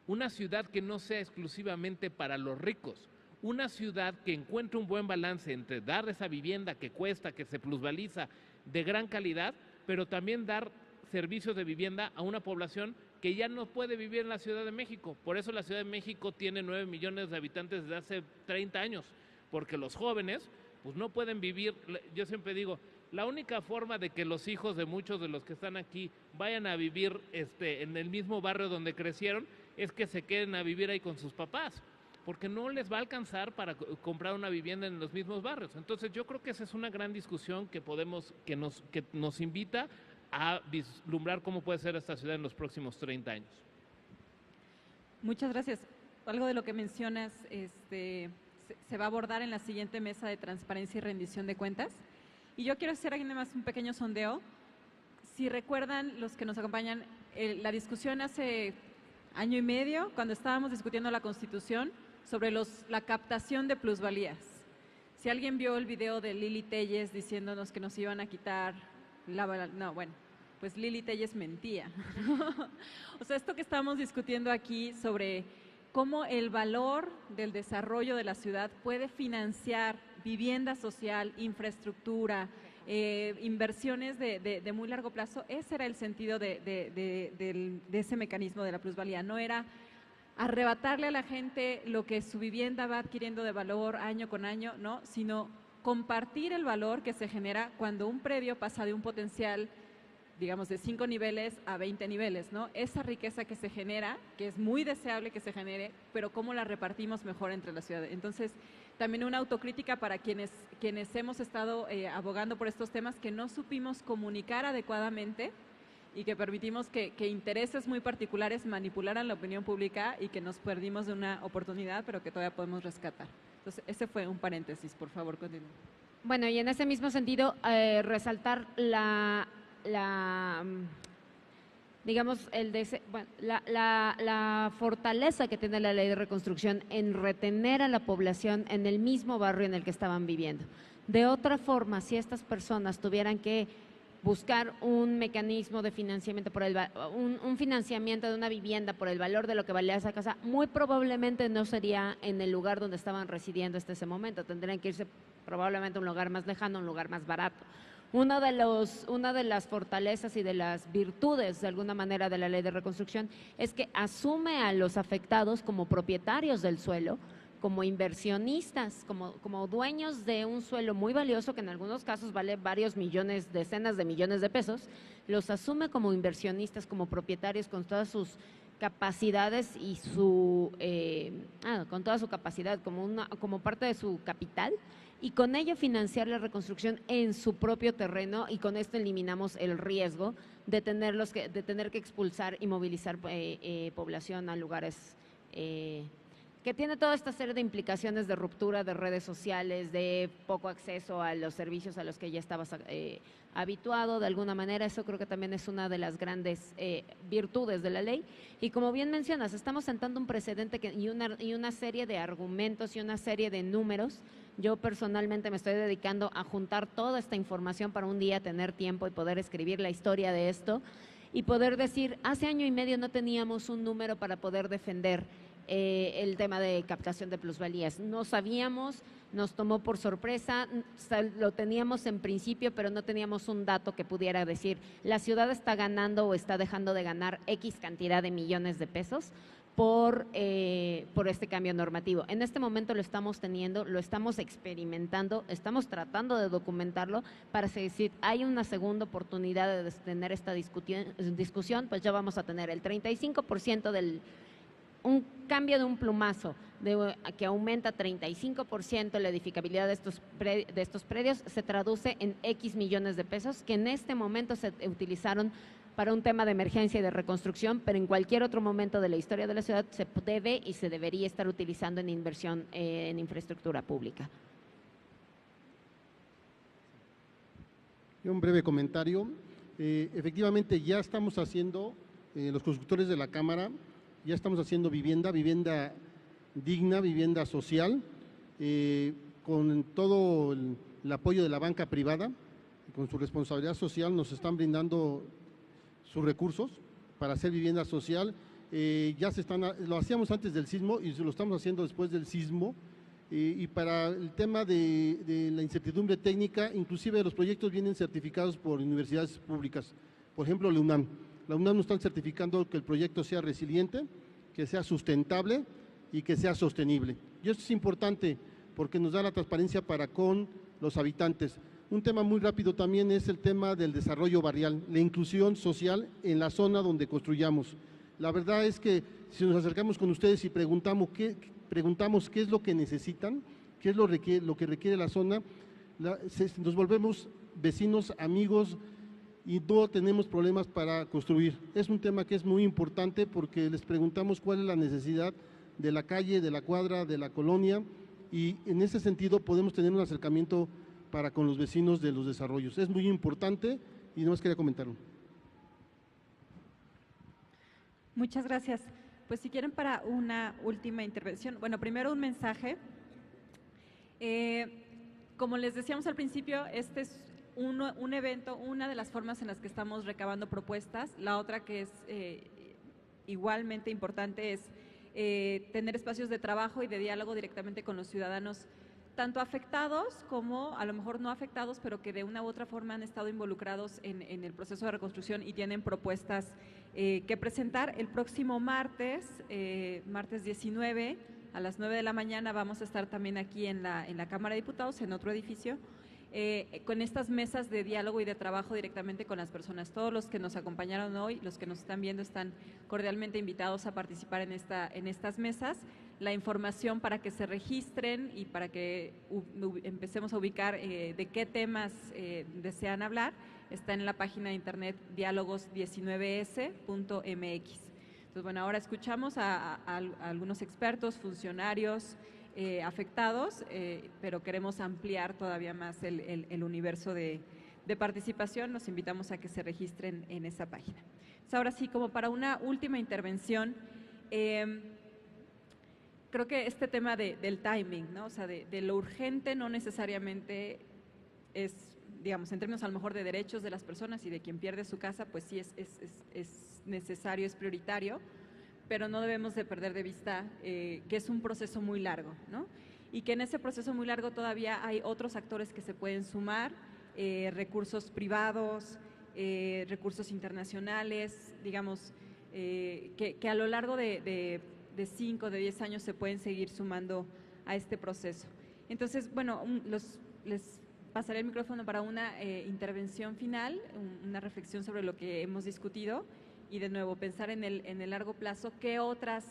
una ciudad que no sea exclusivamente para los ricos, una ciudad que encuentre un buen balance entre dar esa vivienda que cuesta, que se plusvaliza, de gran calidad, pero también dar servicios de vivienda a una población que ya no puede vivir en la Ciudad de México. Por eso la Ciudad de México tiene 9 millones de habitantes desde hace 30 años, porque los jóvenes pues no pueden vivir. Yo siempre digo, la única forma de que los hijos de muchos de los que están aquí vayan a vivir en el mismo barrio donde crecieron es que se queden a vivir ahí con sus papás, porque no les va a alcanzar para comprar una vivienda en los mismos barrios. Entonces yo creo que esa es una gran discusión que nos invita a vislumbrar cómo puede ser esta ciudad en los próximos 30 años. Muchas gracias. Algo de lo que mencionas se va a abordar en la siguiente mesa de transparencia y rendición de cuentas. Y yo quiero hacer aquí nada más un pequeño sondeo. Si recuerdan los que nos acompañan, la discusión hace año y medio, cuando estábamos discutiendo la Constitución, sobre la captación de plusvalías. Si alguien vio el video de Lili Telles diciéndonos que nos iban a quitar pues Lili Telles mentía. O sea, esto que estamos discutiendo aquí sobre cómo el valor del desarrollo de la ciudad puede financiar vivienda social, infraestructura, inversiones de muy largo plazo, ese era el sentido de ese mecanismo de la plusvalía. No era arrebatarle a la gente lo que su vivienda va adquiriendo de valor año con año, ¿no? Sino compartir el valor que se genera cuando un predio pasa de un potencial, digamos, de 5 niveles a 20 niveles, ¿no? Esa riqueza que se genera, que es muy deseable que se genere, pero cómo la repartimos mejor entre la ciudad. Entonces, también una autocrítica para quienes hemos estado abogando por estos temas, que no supimos comunicar adecuadamente y que permitimos que intereses muy particulares manipularan la opinión pública y que nos perdimos de una oportunidad, pero que todavía podemos rescatar. Entonces, ese fue un paréntesis, por favor, continúe. Bueno, y en ese mismo sentido, resaltar digamos, la fortaleza que tiene la ley de reconstrucción en retener a la población en el mismo barrio en el que estaban viviendo. De otra forma, si estas personas tuvieran que buscar un mecanismo de financiamiento un financiamiento de una vivienda por el valor de lo que valía esa casa, muy probablemente no sería en el lugar donde estaban residiendo hasta ese momento. Tendrían que irse probablemente a un lugar más lejano, un lugar más barato. Una de las fortalezas y de las virtudes, de alguna manera, de la ley de reconstrucción es que asume a los afectados como propietarios del suelo, como inversionistas, como dueños de un suelo muy valioso, que en algunos casos vale varios millones, decenas de millones de pesos, los asume como inversionistas, como propietarios, con todas sus capacidades y con toda su capacidad, como parte de su capital, y con ello financiar la reconstrucción en su propio terreno, y con esto eliminamos el riesgo de tener que expulsar y movilizar población a lugares que tiene toda esta serie de implicaciones de ruptura de redes sociales, de poco acceso a los servicios a los que ya estabas habituado de alguna manera. Eso creo que también es una de las grandes virtudes de la ley. Y como bien mencionas, estamos sentando un precedente y una serie de argumentos y una serie de números. Yo personalmente me estoy dedicando a juntar toda esta información para un día tener tiempo y poder escribir la historia de esto y poder decir, hace año y medio no teníamos un número para poder defender el tema de captación de plusvalías. No sabíamos, nos tomó por sorpresa, lo teníamos en principio, pero no teníamos un dato que pudiera decir, la ciudad está ganando o está dejando de ganar X cantidad de millones de pesos por este cambio normativo. En este momento lo estamos teniendo, lo estamos experimentando, estamos tratando de documentarlo para decir, hay una segunda oportunidad de tener esta discusión, pues ya vamos a tener el 35% un cambio de un plumazo que aumenta 35% la edificabilidad de estos predios se traduce en X millones de pesos que en este momento se utilizaron para un tema de emergencia y de reconstrucción, pero en cualquier otro momento de la historia de la ciudad se debe y se debería estar utilizando en inversión en infraestructura pública. Y un breve comentario. Efectivamente, ya estamos haciendo, los constructores de la Cámara, ya estamos haciendo vivienda digna, vivienda social, con todo el apoyo de la banca privada, con su responsabilidad social nos están brindando sus recursos para hacer vivienda social. Lo hacíamos antes del sismo y lo estamos haciendo después del sismo. Y para el tema de la incertidumbre técnica, inclusive los proyectos vienen certificados por universidades públicas. Por ejemplo, la UNAM. La UNAM nos están certificando que el proyecto sea resiliente, que sea sustentable y que sea sostenible. Y esto es importante porque nos da la transparencia para con los habitantes. Un tema muy rápido también es el tema del desarrollo barrial, la inclusión social en la zona donde construyamos. La verdad es que si nos acercamos con ustedes y preguntamos qué es lo que necesitan, qué es lo que requiere la zona, nos volvemos vecinos, amigos y no tenemos problemas para construir. Es un tema que es muy importante porque les preguntamos cuál es la necesidad de la calle, de la cuadra, de la colonia, y en ese sentido podemos tener un acercamiento para con los vecinos de los desarrollos. Es muy importante y no más quería comentarlo. Muchas gracias. Pues si quieren para una última intervención, bueno, primero un mensaje. Como les decíamos al principio, este es un evento, una de las formas en las que estamos recabando propuestas. La otra que es igualmente importante es tener espacios de trabajo y de diálogo directamente con los ciudadanos, tanto afectados como a lo mejor no afectados, pero que de una u otra forma han estado involucrados en el proceso de reconstrucción y tienen propuestas que presentar. El próximo martes 19, a las 9 de la mañana, vamos a estar también aquí en la Cámara de Diputados, en otro edificio, con estas mesas de diálogo y de trabajo directamente con las personas. Todos los que nos acompañaron hoy, los que nos están viendo, están cordialmente invitados a participar en estas mesas. La información para que se registren y para que empecemos a ubicar de qué temas desean hablar está en la página de internet dialogos19s.mx. Entonces, bueno, ahora escuchamos a algunos expertos, funcionarios afectados, pero queremos ampliar todavía más el universo de participación. Los invitamos a que se registren en esa página. Entonces, ahora sí, como para una última intervención, creo que este tema del timing, ¿no? O sea, de lo urgente no necesariamente es, digamos, en términos a lo mejor de derechos de las personas y de quien pierde su casa, pues sí es necesario, es prioritario, pero no debemos de perder de vista que es un proceso muy largo, ¿no? Y que en ese proceso muy largo todavía hay otros actores que se pueden sumar, recursos privados, recursos internacionales, digamos, que a lo largo de 5, de 10 años se pueden seguir sumando a este proceso. Entonces, bueno, les pasaré el micrófono para una intervención final, una reflexión sobre lo que hemos discutido y de nuevo pensar en el largo plazo, qué otras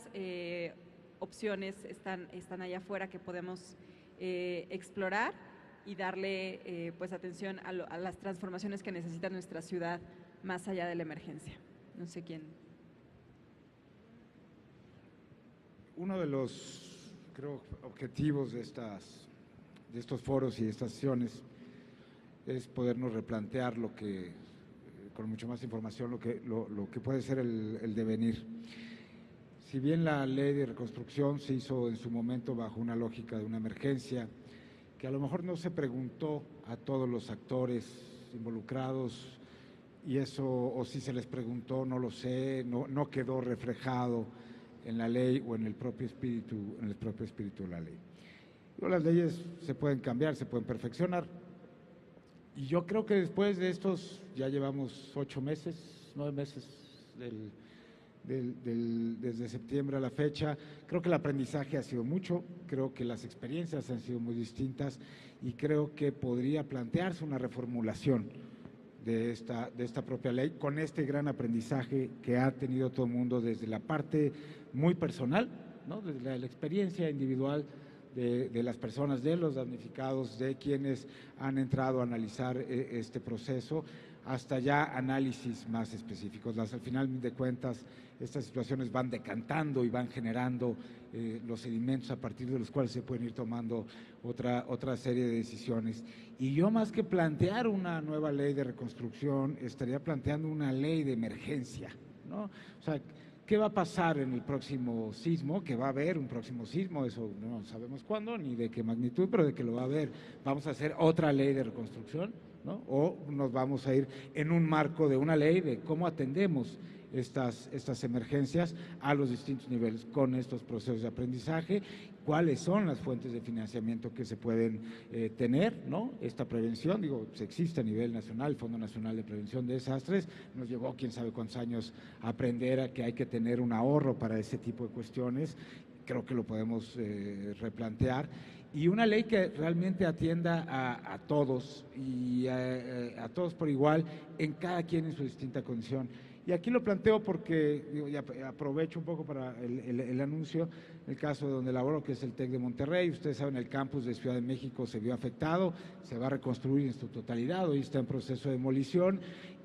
opciones están allá afuera que podemos explorar y darle pues atención a las transformaciones que necesita nuestra ciudad más allá de la emergencia. No sé quién. Uno de los, creo, objetivos de estos foros y de estas sesiones es podernos replantear lo que, con mucho más información, lo que puede ser el devenir. Si bien la ley de reconstrucción se hizo en su momento bajo una lógica de una emergencia, que a lo mejor no se preguntó a todos los actores involucrados, y eso, o si se les preguntó, no lo sé, no quedó reflejado en la ley o en el propio espíritu de la ley. Las leyes se pueden cambiar, se pueden perfeccionar, y yo creo que después de estos, ya llevamos 8 meses, 9 meses desde septiembre a la fecha, creo que el aprendizaje ha sido mucho, creo que las experiencias han sido muy distintas y creo que podría plantearse una reformulación de esta propia ley, con este gran aprendizaje que ha tenido todo el mundo desde la parte muy personal, ¿no? Desde la experiencia individual de las personas, de los damnificados, de quienes han entrado a analizar este proceso, hasta ya análisis más específicos. Al final de cuentas, estas situaciones van decantando y van generando los sedimentos a partir de los cuales se pueden ir tomando otra serie de decisiones. Y yo, más que plantear una nueva ley de reconstrucción, estaría planteando una ley de emergencia, ¿no? O sea, ¿qué va a pasar en el próximo sismo? Que va a haber un próximo sismo, eso no sabemos cuándo ni de qué magnitud, pero de que lo va a haber. Vamos a hacer otra ley de reconstrucción, ¿no? O nos vamos a ir en un marco de una ley de cómo atendemos estas emergencias a los distintos niveles con estos procesos de aprendizaje, cuáles son las fuentes de financiamiento que se pueden tener, ¿no? Esta prevención, digo, existe a nivel nacional, el Fondo Nacional de Prevención de Desastres, nos llevó quién sabe cuántos años aprender a que hay que tener un ahorro para ese tipo de cuestiones, creo que lo podemos replantear, y una ley que realmente atienda a todos y a todos por igual, en cada quien en su distinta condición. Y aquí lo planteo porque, digo, y aprovecho un poco para el anuncio, el caso donde laboro, que es el TEC de Monterrey. Ustedes saben, el campus de Ciudad de México se vio afectado, se va a reconstruir en su totalidad, hoy está en proceso de demolición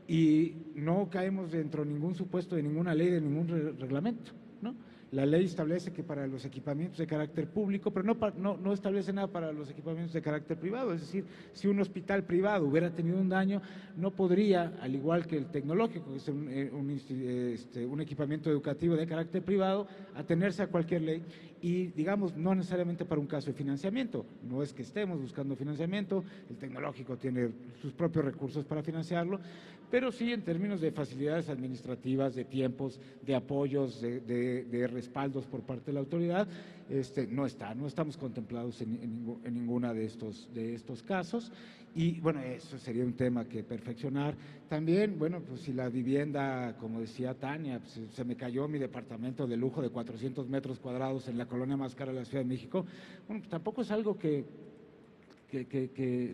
y no caemos dentro de ningún supuesto de ninguna ley, de ningún reglamento, ¿no? La ley establece que para los equipamientos de carácter público, pero no establece nada para los equipamientos de carácter privado. Es decir, si un hospital privado hubiera tenido un daño, no podría, al igual que el tecnológico, que es un equipamiento educativo de carácter privado, atenerse a cualquier ley y, digamos, no necesariamente para un caso de financiamiento. No es que estemos buscando financiamiento, el tecnológico tiene sus propios recursos para financiarlo, pero sí en términos de facilidades administrativas, de tiempos, de apoyos, de respaldos por parte de la autoridad, no estamos contemplados en ninguna de estos casos. Y bueno, eso sería un tema que perfeccionar. También, bueno, pues si la vivienda, como decía Tania, pues, se me cayó mi departamento de lujo de 400 metros cuadrados en la colonia más cara de la Ciudad de México, bueno, pues tampoco es algo que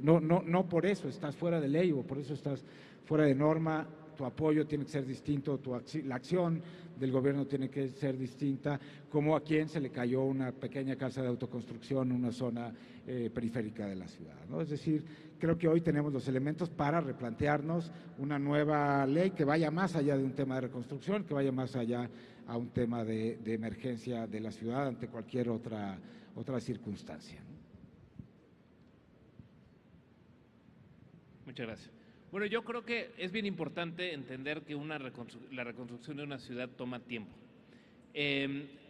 no por eso estás fuera de ley o por eso estás fuera de norma. Tu apoyo tiene que ser distinto, la acción del gobierno tiene que ser distinta, como a quien se le cayó una pequeña casa de autoconstrucción en una zona periférica de la ciudad, ¿no? Es decir, creo que hoy tenemos los elementos para replantearnos una nueva ley que vaya más allá de un tema de reconstrucción, que vaya más allá a un tema de emergencia de la ciudad ante cualquier otra circunstancia. Muchas gracias. Bueno, yo creo que es bien importante entender que la reconstrucción de una ciudad toma tiempo.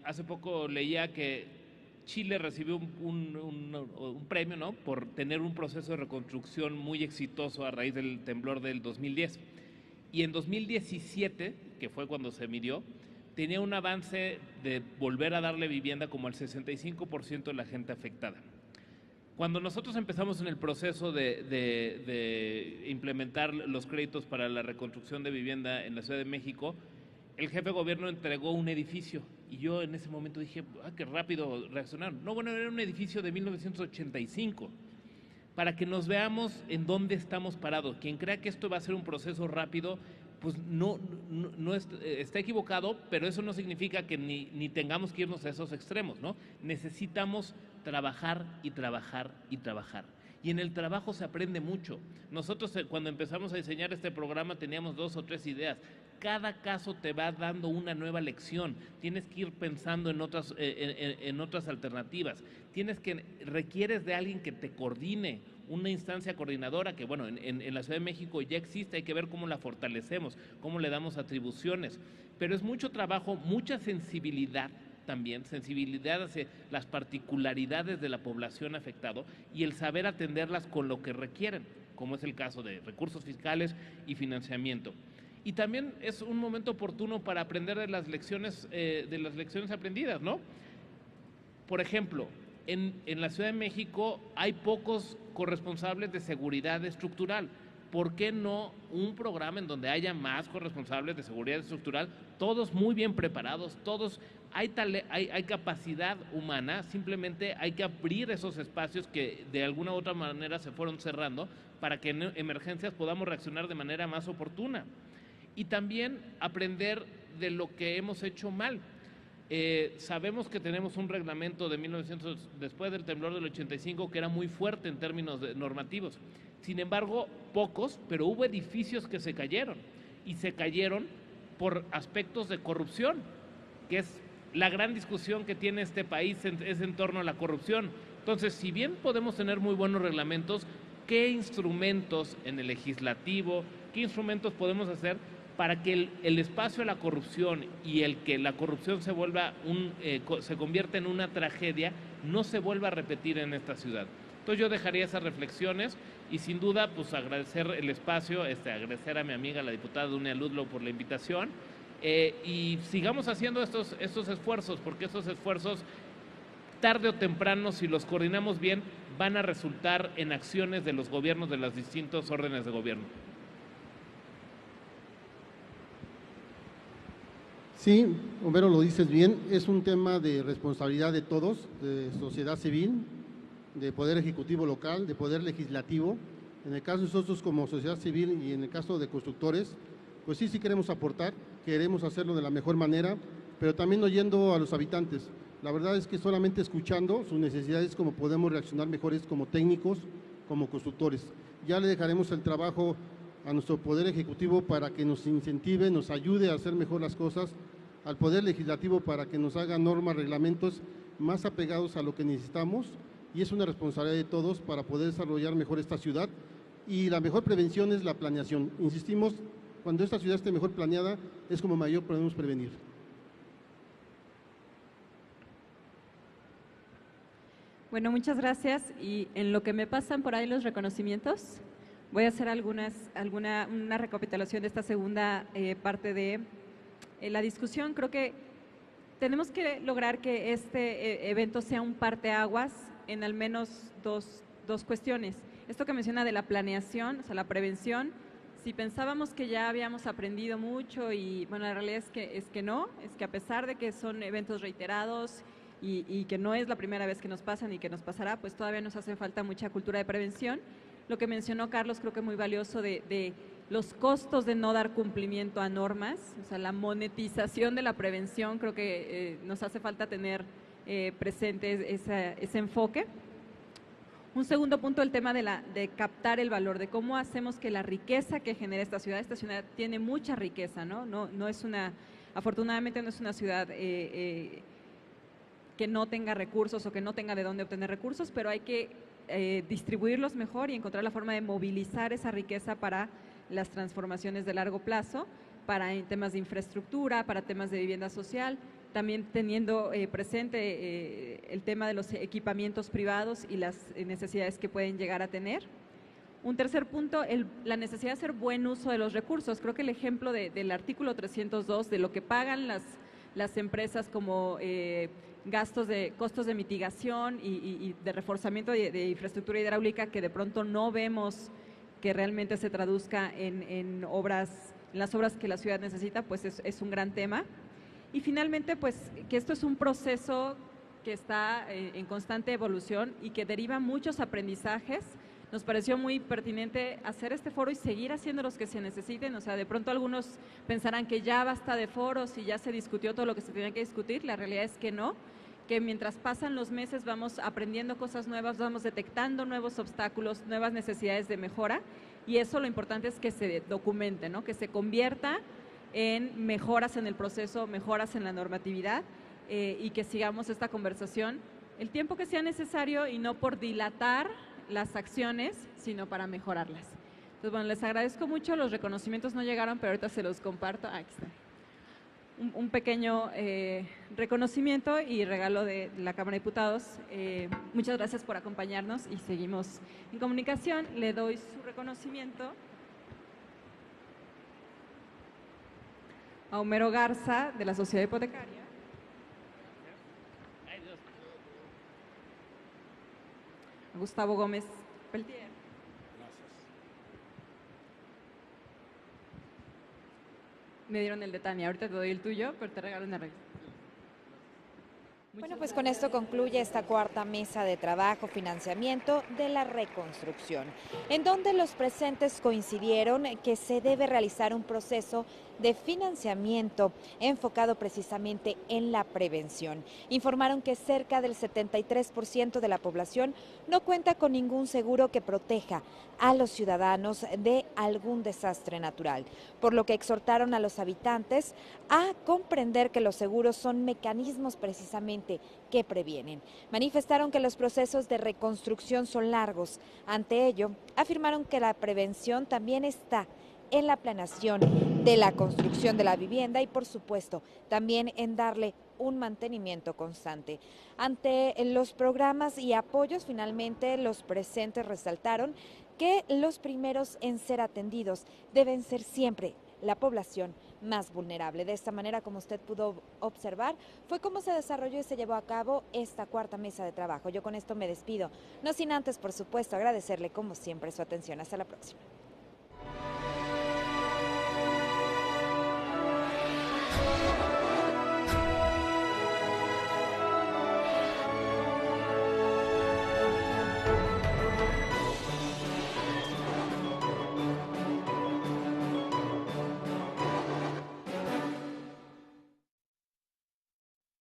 Hace poco leía que Chile recibió un premio, ¿no?, por tener un proceso de reconstrucción muy exitoso a raíz del temblor del 2010. Y en 2017, que fue cuando se midió, tenía un avance de volver a darle vivienda como al 65% de la gente afectada. Cuando nosotros empezamos en el proceso de implementar los créditos para la reconstrucción de vivienda en la Ciudad de México, el jefe de gobierno entregó un edificio y yo en ese momento dije, qué rápido reaccionaron. No, bueno, era un edificio de 1985, para que nos veamos en dónde estamos parados. Quien crea que esto va a ser un proceso rápido, pues está equivocado, pero eso no significa que ni tengamos que irnos a esos extremos, ¿no? Necesitamos trabajar y trabajar y trabajar. Y en el trabajo se aprende mucho. Nosotros cuando empezamos a diseñar este programa teníamos 2 o 3 ideas. Cada caso te va dando una nueva lección. Tienes que ir pensando en otras alternativas. Requieres de alguien que te coordine, una instancia coordinadora que, bueno, en la Ciudad de México ya existe, hay que ver cómo la fortalecemos, cómo le damos atribuciones. Pero es mucho trabajo, mucha sensibilidad también, sensibilidad hacia las particularidades de la población afectada y el saber atenderlas con lo que requieren, como es el caso de recursos fiscales y financiamiento. Y también es un momento oportuno para aprender de las lecciones aprendidas, ¿no? Por ejemplo, en la Ciudad de México hay pocos corresponsables de seguridad estructural. ¿Por qué no un programa en donde haya más corresponsables de seguridad estructural, todos muy bien preparados, todos hay capacidad humana, simplemente hay que abrir esos espacios que de alguna u otra manera se fueron cerrando para que en emergencias podamos reaccionar de manera más oportuna. Y también aprender de lo que hemos hecho mal. Sabemos que tenemos un reglamento de 1900, después del temblor del 85, que era muy fuerte en términos normativos. Sin embargo, pocos, pero hubo edificios que se cayeron, y se cayeron por aspectos de corrupción, que es la gran discusión que tiene este país, es en torno a la corrupción. Entonces, si bien podemos tener muy buenos reglamentos, ¿qué instrumentos en el legislativo, qué instrumentos podemos hacer para que el espacio a la corrupción y el que la corrupción se convierta en una tragedia no se vuelva a repetir en esta ciudad? Entonces yo dejaría esas reflexiones y sin duda pues agradecer el espacio, agradecer a mi amiga la diputada Dunia Ludlow por la invitación, y sigamos haciendo estos esfuerzos, porque estos esfuerzos tarde o temprano, si los coordinamos bien, van a resultar en acciones de los gobiernos de los distintos órdenes de gobierno. Sí, Homero, lo dices bien, es un tema de responsabilidad de todos, de sociedad civil, de poder ejecutivo local, de poder legislativo. En el caso de nosotros como sociedad civil y en el caso de constructores, pues sí queremos aportar, queremos hacerlo de la mejor manera, pero también oyendo a los habitantes. La verdad es que solamente escuchando sus necesidades como podemos reaccionar mejores como técnicos, como constructores. Ya le dejaremos el trabajo a nuestro Poder Ejecutivo para que nos incentive, nos ayude a hacer mejor las cosas, al Poder Legislativo para que nos haga normas, reglamentos más apegados a lo que necesitamos, y es una responsabilidad de todos para poder desarrollar mejor esta ciudad. Y la mejor prevención es la planeación. Insistimos, cuando esta ciudad esté mejor planeada, es como mayor podemos prevenir. Bueno, muchas gracias. Y en lo que me pasan por ahí los reconocimientos, voy a hacer una recapitulación de esta segunda parte de la discusión. Creo que tenemos que lograr que este evento sea un parteaguas en al menos dos cuestiones. Esto que menciona de la planeación, o sea, la prevención. Si pensábamos que ya habíamos aprendido mucho y, bueno, la realidad es que no, es que a pesar de que son eventos reiterados y que no es la primera vez que nos pasan y que nos pasará, pues todavía nos hace falta mucha cultura de prevención. Lo que mencionó Carlos creo que es muy valioso de los costos de no dar cumplimiento a normas, o sea, la monetización de la prevención, creo que nos hace falta tener presente ese enfoque. Un segundo punto, el tema de captar el valor, de cómo hacemos que la riqueza que genera esta ciudad tiene mucha riqueza, ¿no? No es afortunadamente no es una ciudad que no tenga recursos o que no tenga de dónde obtener recursos, pero hay que distribuirlos mejor y encontrar la forma de movilizar esa riqueza para las transformaciones de largo plazo, para temas de infraestructura, para temas de vivienda social, también teniendo presente el tema de los equipamientos privados y las necesidades que pueden llegar a tener. Un tercer punto, la necesidad de hacer buen uso de los recursos. Creo que el ejemplo del artículo 302, de lo que pagan las empresas como costos de mitigación y de reforzamiento de infraestructura hidráulica, que de pronto no vemos que realmente se traduzca en las obras que la ciudad necesita, pues es un gran tema. Y finalmente, pues que esto es un proceso que está en constante evolución y que deriva muchos aprendizajes. Nos pareció muy pertinente hacer este foro y seguir haciendo los que se necesiten. O sea, de pronto algunos pensarán que ya basta de foros y ya se discutió todo lo que se tenía que discutir. La realidad es que no, que mientras pasan los meses vamos aprendiendo cosas nuevas, vamos detectando nuevos obstáculos, nuevas necesidades de mejora, y eso lo importante es que se documente, ¿no? Que se convierta en mejoras en el proceso, mejoras en la normatividad, y que sigamos esta conversación el tiempo que sea necesario y no por dilatar las acciones, sino para mejorarlas. Entonces, bueno, les agradezco mucho, los reconocimientos no llegaron, pero ahorita se los comparto. Aquí está. Un pequeño reconocimiento y regalo de la Cámara de Diputados. Muchas gracias por acompañarnos y seguimos en comunicación. Le doy su reconocimiento a Homero Garza, de la Sociedad Hipotecaria. A Gustavo Gómez Peltier. Me dieron el de Tania, ahorita te doy el tuyo, pero te regalo una revista. Bueno, pues con esto concluye esta cuarta mesa de trabajo, financiamiento de la reconstrucción, en donde los presentes coincidieron que se debe realizar un proceso de financiamiento enfocado precisamente en la prevención. Informaron que cerca del 73% de la población no cuenta con ningún seguro que proteja a los ciudadanos de algún desastre natural, por lo que exhortaron a los habitantes a comprender que los seguros son mecanismos precisamente que previenen. Manifestaron que los procesos de reconstrucción son largos. Ante ello, afirmaron que la prevención también está en la planeación de la construcción de la vivienda y, por supuesto, también en darle un mantenimiento constante. Ante los programas y apoyos, finalmente los presentes resaltaron que los primeros en ser atendidos deben ser siempre la población más vulnerable. De esta manera, como usted pudo observar, fue como se desarrolló y se llevó a cabo esta cuarta mesa de trabajo. Yo con esto me despido, no sin antes, por supuesto, agradecerle como siempre su atención. Hasta la próxima.